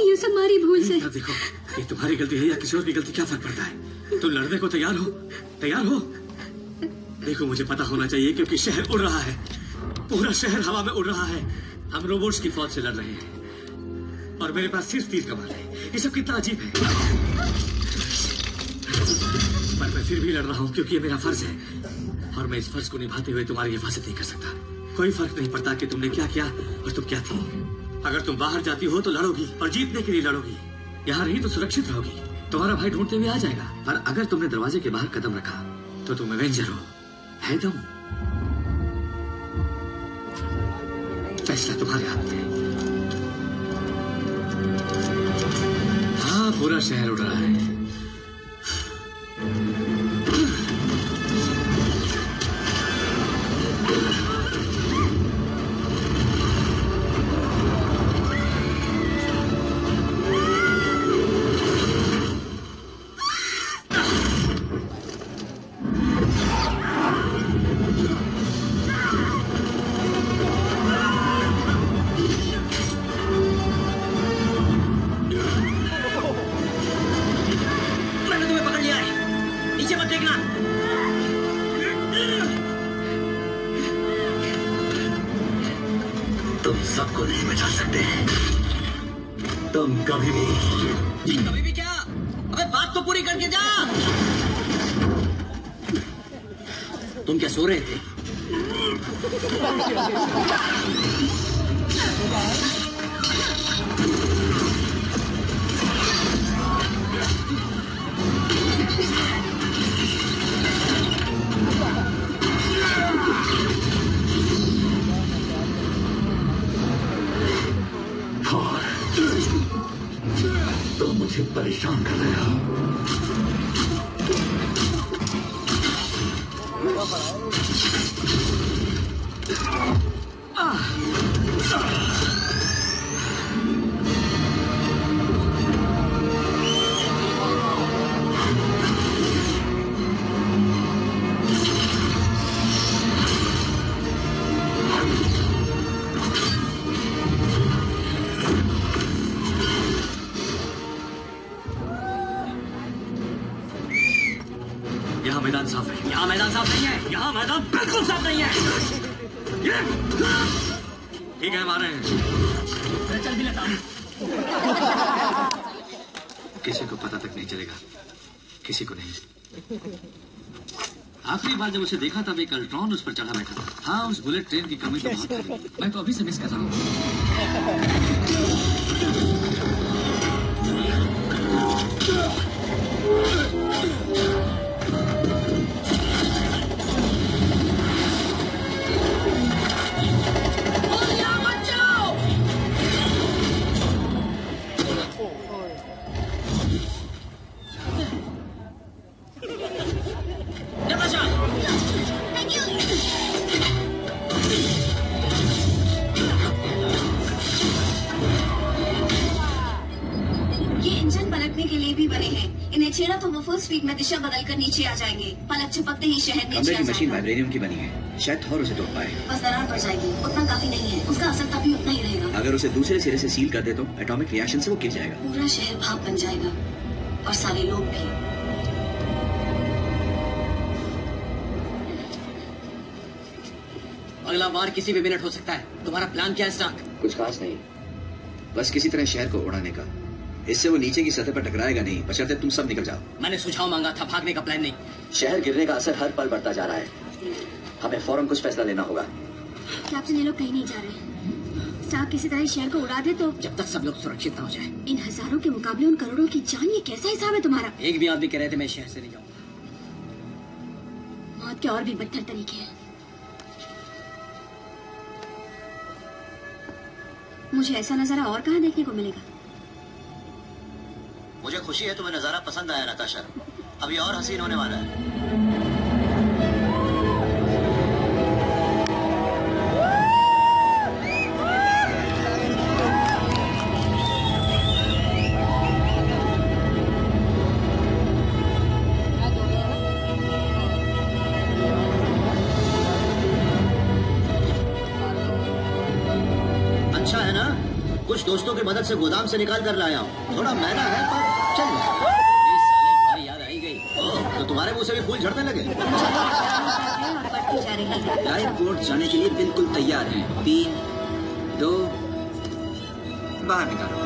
E: ये सब हमारी भूल से।
N: देखो, ये तुम्हारी गलती है या किसी और की गलती, क्या फर्क पड़ता है? तुम लड़ने को तैयार हो? तैयार हो? देखो, मुझे पता होना चाहिए क्योंकि शहर उड़ रहा है, पूरा शहर हवा में उड़ रहा है। हम रोबोट्स की फौज से लड़ रहे हैं और मेरे पास सिर्फ तीर कमान है। ये सब कितना अजीब है, पर मैं फिर भी लड़ रहा हूँ क्योंकि ये मेरा फर्ज है और मैं इस फर्ज को निभाते हुए तुम्हारी हिफाजत नहीं कर सकता। कोई फर्क नहीं पड़ता कि तुमने क्या किया और तुम क्या थी। अगर तुम बाहर जाती हो तो लड़ोगी और जीतने के लिए लड़ोगी। यहाँ रही तो सुरक्षित रहोगी, तुम्हारा भाई ढूंढते हुए आ जाएगा। पर अगर तुमने दरवाजे के बाहर कदम रखा तो तुम एवेंजर हो, है तुम। फैसला तुम्हारे हाथ में। हाँ, पूरा शहर उड़ रहा है।
K: सबको नहीं बचा सकते। तुम कभी भी
B: क्या? अबे बात तो पूरी करके जा। तुम क्या सो रहे थे?
K: तुम मुझे परेशान कर रहे हो।
N: यहाँ मैदान साफ है।
B: यहाँ मैदान साफ नहीं है। यहाँ मैदान बिल्कुल साफ नहीं है।
N: ठीक है, मारे हैं।
B: चल भी लेता हूँ।
N: किसी को पता तक नहीं चलेगा, किसी को नहीं।
H: आखिरी बार जब उसे देखा तब एक अल्ट्रॉन उस पर चढ़ा बैठा था। हाँ, उस बुलेट ट्रेन की कमी तो बहुत थी। मैं तो अभी से मिस कर रहा हूँ।
E: छेड़ा तो वो फुल स्पीड में दिशा बदलकर नीचे आ जाएंगे। पलक झपकते ही शहर नीचे
F: कमरे
E: आ
F: की मशीन
E: जाएगा।
F: वाइब्रेनियम की बनी है, शायद थॉर उसे तोड़ पाए।
E: बस दरार पड़ जाएगी, उतना काफी नहीं है। उसका असर तभी उतना ही रहेगा।
F: अगर उसे दूसरे सिरे से सील कर दे तो एटॉमिक रिएक्शन से वो गिर जाएगा।
E: पूरा शहर भाप बन जाएगा और सारे लोग भी।
B: अगला वार किसी भी मिनट हो सकता है। तुम्हारा प्लान क्या है स्टार्क?
F: कुछ खास नहीं, बस किसी तरह शहर को उड़ाने का। इससे वो नीचे की सतह पर टकराएगा नहीं, बशर्ते तुम सब निकल जाओ।
B: मैंने सुझाव मांगा था, भागने का प्लान नहीं।
F: शहर गिरने का असर हर पल बढ़ता जा रहा है। हमें फौरन कुछ फैसला लेना होगा।
E: कैप्टन, ये लोग कहीं नहीं जा रहे। स्टार्क किसी तरह शहर को उड़ा दे तो
B: जब तक सब लोग सुरक्षित ना हो जाए।
E: इन हजारों के मुकाबले उन करोड़ों की जान, ये कैसा हिसाब है तुम्हारा?
B: एक भी आदमी कह रहे थे मैं शहर से नहीं जाऊंगा।
E: मौत के और भी बदतर तरीके हैं। मुझे ऐसा नजारा और कहाँ देखने को मिलेगा?
D: मुझे खुशी है तुम्हें नजारा पसंद आया नताशा। अभी और हसीन होने वाला है। अच्छा है ना, कुछ दोस्तों की मदद से गोदाम से निकाल कर लाया हूँ। थोड़ा महंगा है पर चल
B: हमारी याद आई गई।
D: तो तुम्हारे मुंह से भी फूल झड़ने लगे।
F: टाइम कोर्ट जाने के लिए बिल्कुल तैयार हैं। 3, 2, बाहर निकालो।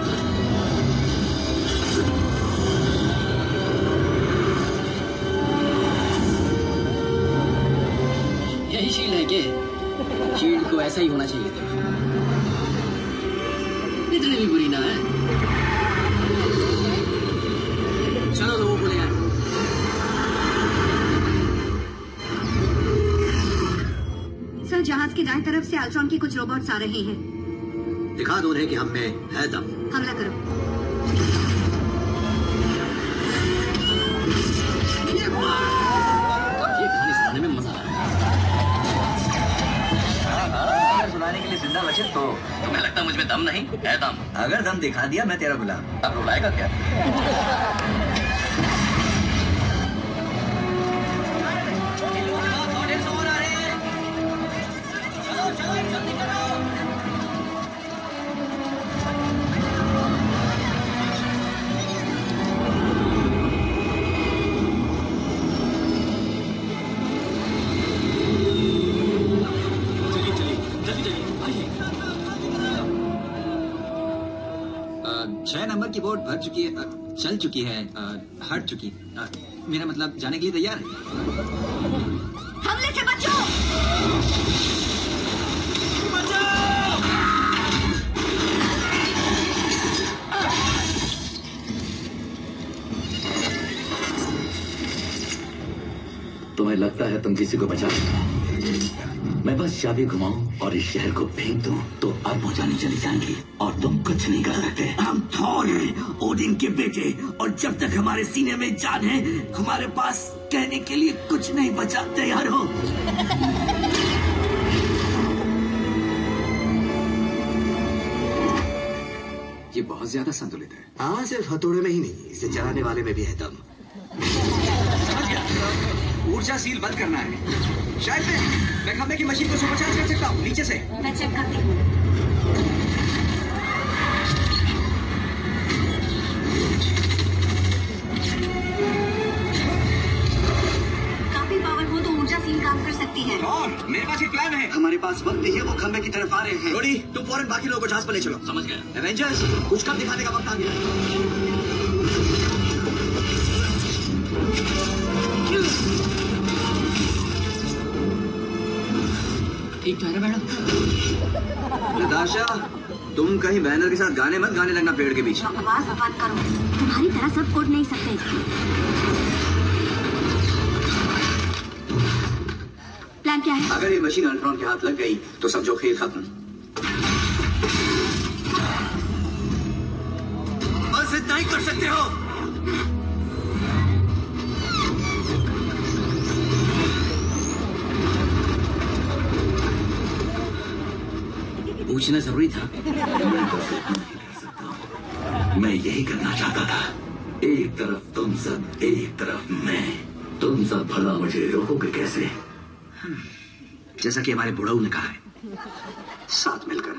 B: यही शील्ड है क्या? शील्ड को ऐसा ही होना चाहिए था। इतनी भी बुरी ना है। चलो लोगों को ले आए।
E: सर, जहाज की दाएं तरफ से अल्ट्रॉन की कुछ रोबोट्स आ रहे हैं।
D: दिखा दो उन्हें कि हम में है दम।
E: हमला करो।
B: ये कहानी सुनाने में मजा आ रहा है।
F: अगर सुनाने के लिए जिंदा बचे तो
B: तुम्हें लगता मुझ में दम नहीं है? दम।
F: अगर दम दिखा दिया मैं तेरा गुलाम।
B: अब रुलाएगा क्या? की बोट भर चुकी है, चल चुकी है, हट चुकी। मेरा मतलब जाने के लिए तैयार है।
E: हमले से बचो!
K: तुम्हें लगता है तुम किसी को बचा सकते? मैं बस चाबी घुमाऊं और इस शहर को फेंक दूं तो अरबों जाने चली जाएंगी और तुम कुछ नहीं कर सकते।
Q: हम थॉर हैं, ओडिन के बेटे, और जब तक हमारे सीने में जान है हमारे पास कहने के लिए कुछ नहीं बचा। तैयार हो?
O: ये बहुत ज्यादा संतुलित है। हाँ, सिर्फ हथौड़े में ही नहीं, इसे चलाने वाले में भी है दम। समझ गया। ऊर्जा सील बंद करना है। शायद मैं खंबे की मशीन को सुपरचार्ज कर सकता हूँ नीचे से।
E: मैं चेक करती हूँ। काफी पावर हो तो ऊर्जा सील काम कर सकती है।
O: और मेरे पास एक प्लान है। हमारे पास वक्त नहीं है, वो खंबे की तरफ आ रहे हैं। रोडी, तुम फौरन बाकी लोगों को जहाज पर ले चलो।
H: समझ गया।
O: एवेंजर्स, कुछ कम दिखाने का वक्त आ गया।
P: ठीक तो है ना मैडम?
O: नताशा, तुम कहीं बैनर के साथ गाने मत गाने लगना पेड़ के बीच।
E: आवाज बंद करो, तुम्हारी तरह सब उड़ नहीं सकते। प्लान क्या है?
O: अगर ये मशीन अल्ट्रॉन के हाथ लग गई तो समझो खेल खत्म। बस इतना ही कर सकते हो।
B: पूछना जरूरी था।
K: मैं यही करना चाहता था। एक तरफ तुम सब, एक तरफ मैं। तुम सब भला मुझे रोकोगे कैसे?
O: जैसा कि हमारे बुढ़ऊ ने कहा है, साथ मिलकर।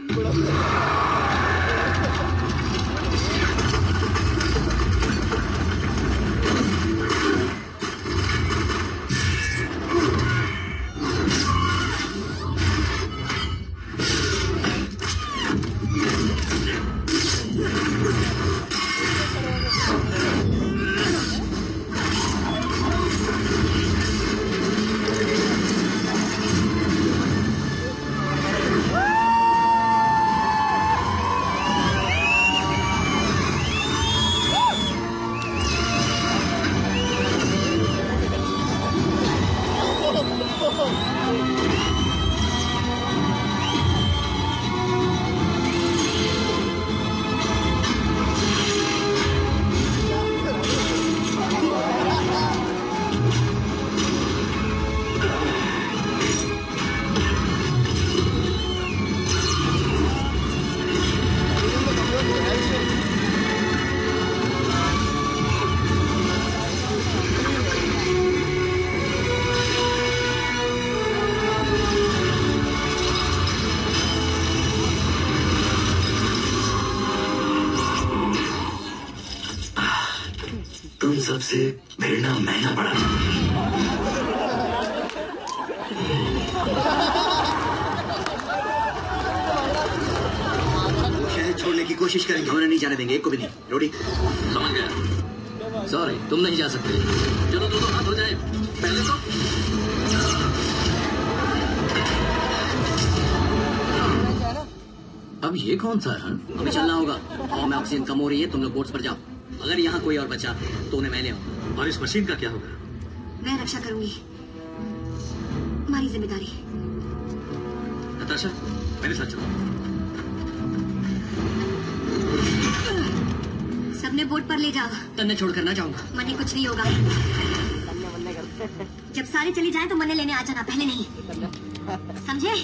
K: सबसे भिड़ना महंगा पड़ा।
O: शहर छोड़ने की कोशिश करेंगे, उन्हें नहीं जाने देंगे, एक को भी नहीं। रोडी,
H: समझ गया। सॉरी, तुम नहीं जा सकते। चलो दोनों हाथ हो जाए पहले तो।
B: अब ये कौन सा है? हमें चलना होगा। हवा में ऑक्सीजन कम हो रही है, तुम लोग बोट्स पर जाओ। अगर यहाँ कोई और बचा तो उन्हें मैं ले आऊंगा।
H: और इस मशीन का क्या होगा?
E: मैं रक्षा करूंगी, हमारी जिम्मेदारी।
H: नताशा, मेरे साथ चलो।
E: सबने बोट पर ले जाओ।
P: तन्ने छोड़कर ना जाऊंगा।
E: मने कुछ नहीं होगा। जब सारे चली जाएं तो मने लेने आ जाना, पहले नहीं, समझे?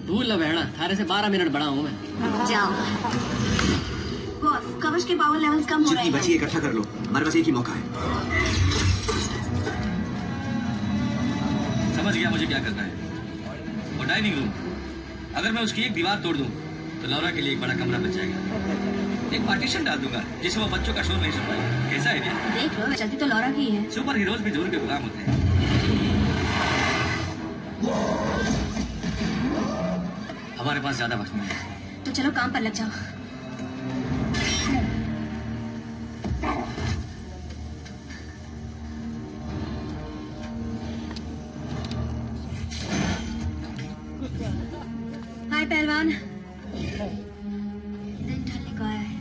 P: भूल लो बहना, थारे से 12 मिनट बड़ा हूँ मैं।
E: जाओ। बॉस, कवच के पावर लेवल्स कम हो रहे हैं।
O: जितनी बची इकट्ठा कर लो, हमारे पास एक ही मौका है।
A: समझ गया मुझे क्या करना है। वो डाइनिंग रूम, अगर मैं उसकी एक दीवार तोड़ दूं तो लौरा के लिए एक बड़ा कमरा बच जाएगा। एक पार्टीशन डाल दूंगा जिससे वो बच्चों का शोर नहीं सुन पाएगा। कैसा है?
E: देख लो, चलती तो लौरा की है।
A: सुपर हीरोज भी जोर के गुलाम होते हैं। हमारे पास ज्यादा वक्त नहीं है,
E: तो चलो काम पर लग जाओ। पहलवान, दिन ढलने को आया है।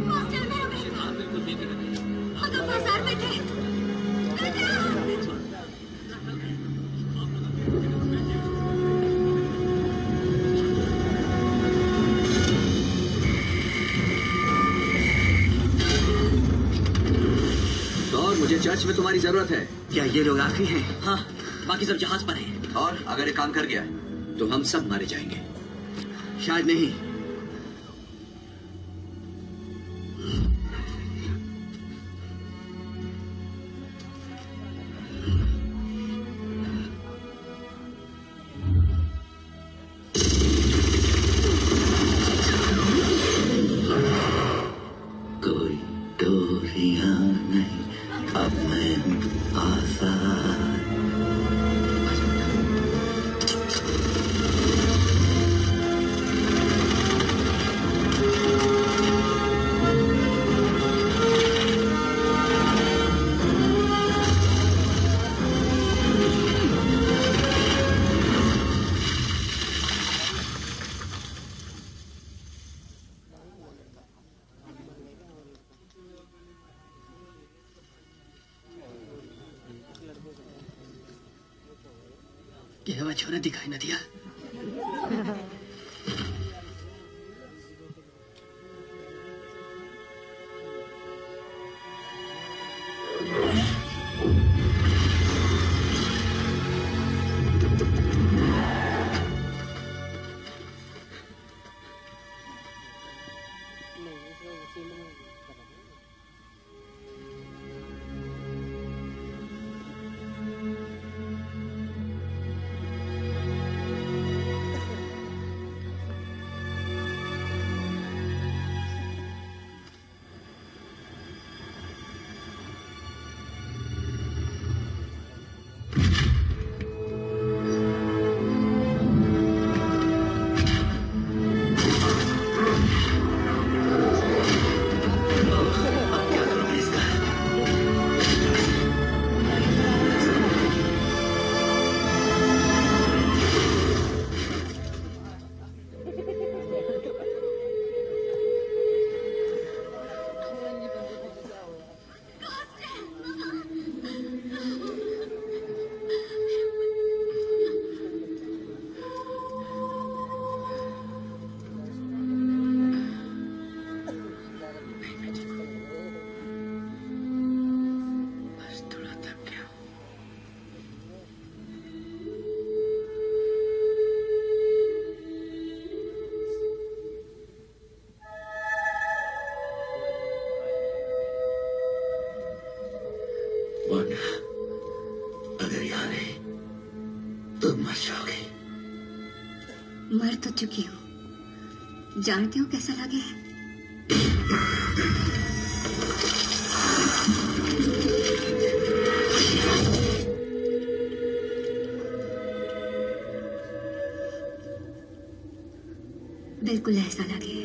E: हॉस्टल में रुके। हम लोग बाजार में थे।
O: मुझे चर्च में तुम्हारी जरूरत है।
F: क्या ये लोग आखिरी हैं?
O: हाँ, बाकी सब जहाज पर हैं। और अगर ये काम कर गया तो हम सब मारे जाएंगे।
F: शायद नहीं।
K: कोई डोरियां नहीं, अब मैं हूँ आजाद।
F: क्या वह छोरा दिखाई न दिया? वरना अगर यहाँ रहे तो मर जाओगे।
E: मर तो चुकी हूँ, जानती हूँ कैसा लगे है। बिल्कुल ऐसा लगे।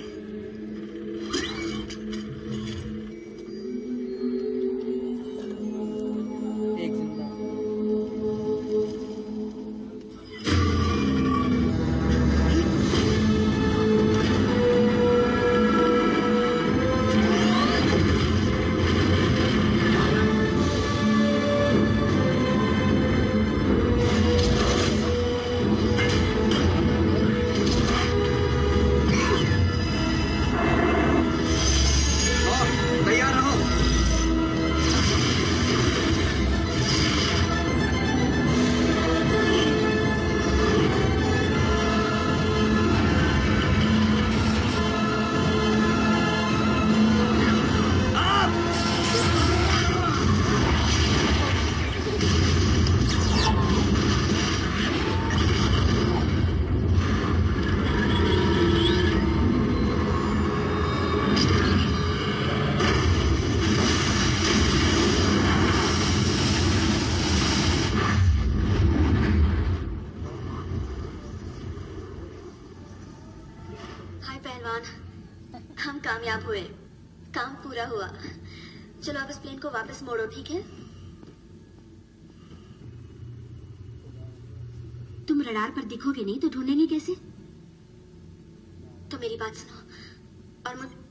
E: हम कामयाब हुए, काम पूरा हुआ। चलो अब इस प्लेन को वापस मोड़ो, ठीक है? रडार पर दिखोगे नहीं तो ढूंढेंगे कैसे? तो मेरी बात सुनो और मुझे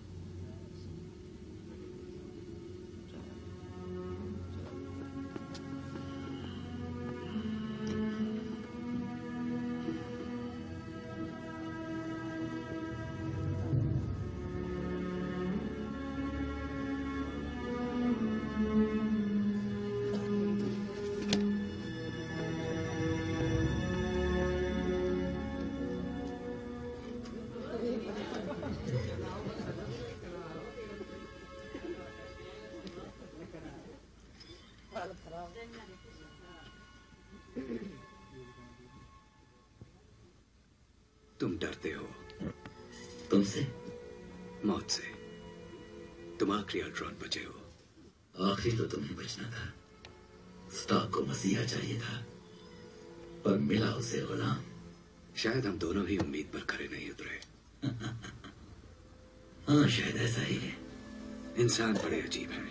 C: तुम डरते हो
K: तुमसे?
C: मौत से। तुम आखिरी अल्ट्रॉन बचे हो।
K: आखिरी तो तुम्हें बचना था। स्टार्क को मसीहा चाहिए था, पर मिला उसे गुलाम।
C: शायद हम दोनों ही उम्मीद पर खरे नहीं उतरे।
K: हाँ, शायद ऐसा ही है।
C: इंसान बड़े अजीब हैं।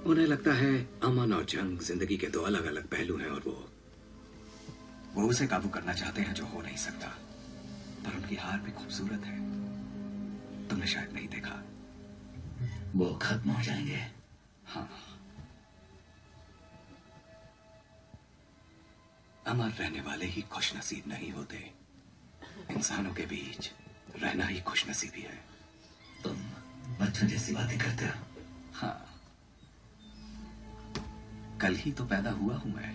C: उन्हें लगता है अमन और जंग जिंदगी के दो अलग अलग पहलू हैं और वो उसे काबू करना चाहते हैं जो हो नहीं सकता। पर उनकी हार भी खूबसूरत है। तुमने शायद नहीं देखा।
K: वो खत्म हो जाएंगे।
C: हाँ, अमर रहने वाले ही खुशनसीब नहीं होते। इंसानों के बीच रहना ही खुशनसीबी है।
K: तुम बच्चों जैसी बातें करते हो।
C: हाँ, कल ही तो पैदा हुआ हूं मैं।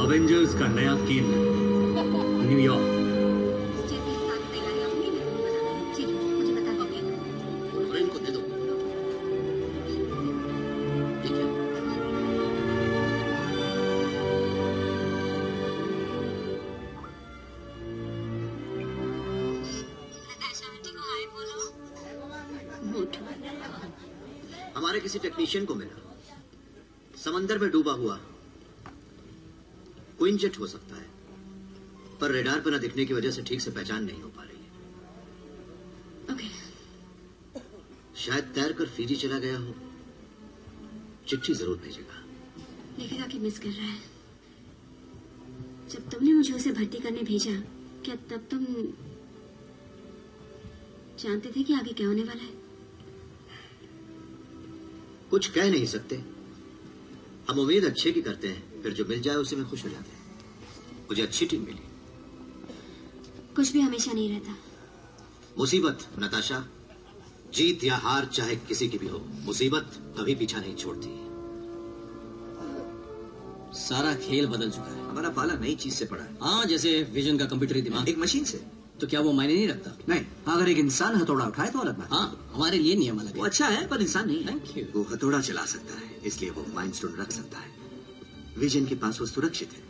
L: एवेंजर्स का नया केंद्र न्यूयॉर्क।
E: मुझे बता दो।
B: इनको दे दो।
D: हमारे किसी टेक्नीशियन को मिला, समंदर में डूबा हुआ क्विंजेट हो सकता है, पर रेडार पर न दिखने की वजह से ठीक से पहचान नहीं हो पा रही है।
E: ओके।
D: शायद तैर कर फीजी चला गया हो। चिट्ठी जरूर भेजेगा।
E: लिखेगा कि मिस कर रहा है। जब तुमने मुझे उसे भर्ती करने भेजा, क्या तब तुम जानते थे कि आगे क्या होने वाला है?
D: कुछ कह नहीं सकते। हम उम्मीद अच्छे की करते हैं, फिर जो मिल जाए उसी में खुश हो जाते हैं। मुझे अच्छी टीम मिली।
E: कुछ भी हमेशा नहीं रहता।
D: मुसीबत नताशा, जीत या हार चाहे किसी की भी हो, मुसीबत कभी पीछा नहीं छोड़ती।
B: सारा खेल बदल चुका है।
D: हमारा पाला नई चीज से पड़ा है।
B: हाँ, जैसे विजन का कंप्यूटरी दिमाग।
D: एक मशीन से।
B: तो क्या वो मायने नहीं रखता?
D: नहीं, अगर एक इंसान हथौड़ा उठाए तो अलग बात।
B: हाँ, हमारे लिए नियम अलग है।
D: वो अच्छा है पर इंसान नहीं है।
B: Thank you.
D: वो हथौड़ा चला सकता है, इसलिए वो माइंडस्टोन रख सकता है। विजन के पास वो सुरक्षित है,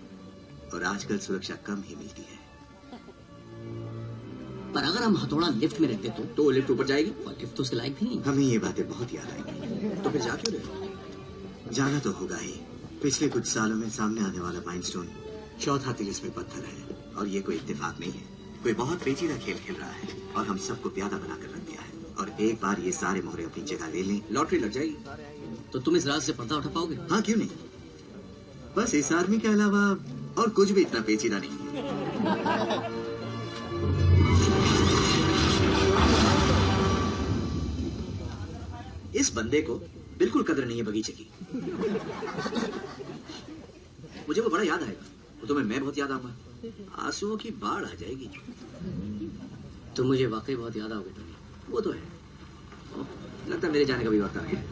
D: और आजकल सुरक्षा कम ही मिलती है।
B: पर अगर हम हथौड़ा लिफ्ट में रखते तो लिफ्ट ऊपर जाएगी, और लिफ्ट तो उसके लायक भी नहीं।
D: हमें ये बातें बहुत याद आएंगी। तो फिर जा क्यों रहे? जाना तो होगा ही। पिछले कुछ सालों में सामने आने वाला माइंडस्टोन चौथा तिलिस्मी पत्थर है, और ये कोई इत्तेफाक नहीं है। कोई बहुत पेचीदा खेल खेल रहा है, और हम सबको प्यादा बनाकर रख दिया है। और एक बार ये सारे मोहरे अपनी जगह ले लें, लॉटरी लग जाएगी।
B: तो तुम इस राज से पर्दा उठा पाओगे?
D: हाँ, क्यों नहीं। बस इस आदमी के अलावा और कुछ भी इतना पेचीदा नहीं है। इस बंदे को बिल्कुल कदर नहीं है बगीचे की। मुझे वो बड़ा याद आएगा। वो तुम्हें मैं बहुत याद आऊंगा। आंसुओं की बाढ़ आ जाएगी।
B: तुम मुझे वाकई बहुत याद आओगे तुम।
D: वो तो है। लगता है मेरे जाने का भी वक्त आ गया।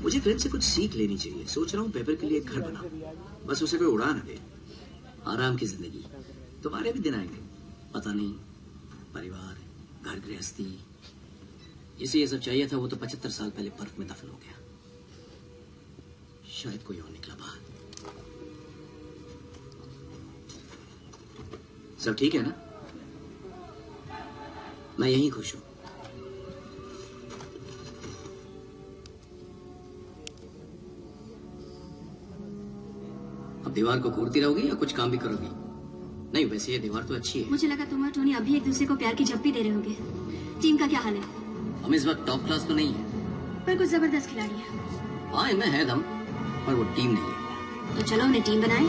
D: मुझे फ्रेंड से कुछ सीख लेनी चाहिए। सोच रहा हूँ पेपर के लिए एक घर बनाऊं, बस उसे कोई उड़ा न दे।
B: आराम की जिंदगी। तुम्हारे भी दिन आएंगे, पता नहीं। परिवार, घर गृहस्थी, जिसे ये सब चाहिए था वो तो 75 साल पहले बर्फ में दफन हो गया। शायद कोई और निकला बाहर।
F: सब ठीक है ना?
B: मैं यहीं खुश हूं। अब दीवार को कूटती रहोगी या कुछ काम भी करोगी? नहीं, वैसे ये दीवार तो अच्छी है।
E: मुझे लगा तुम और टोनी अभी एक दूसरे को प्यार की झप्पी दे रहे होंगे। टीम का क्या हाल है?
B: हम इस वक्त टॉप क्लास तो नहीं है,
E: पर कुछ जबरदस्त खिलाड़ी है।
B: हाँ इनमें है दम, पर वो टीम नहीं है।
E: तो चलो उन्हें टीम बनाएं।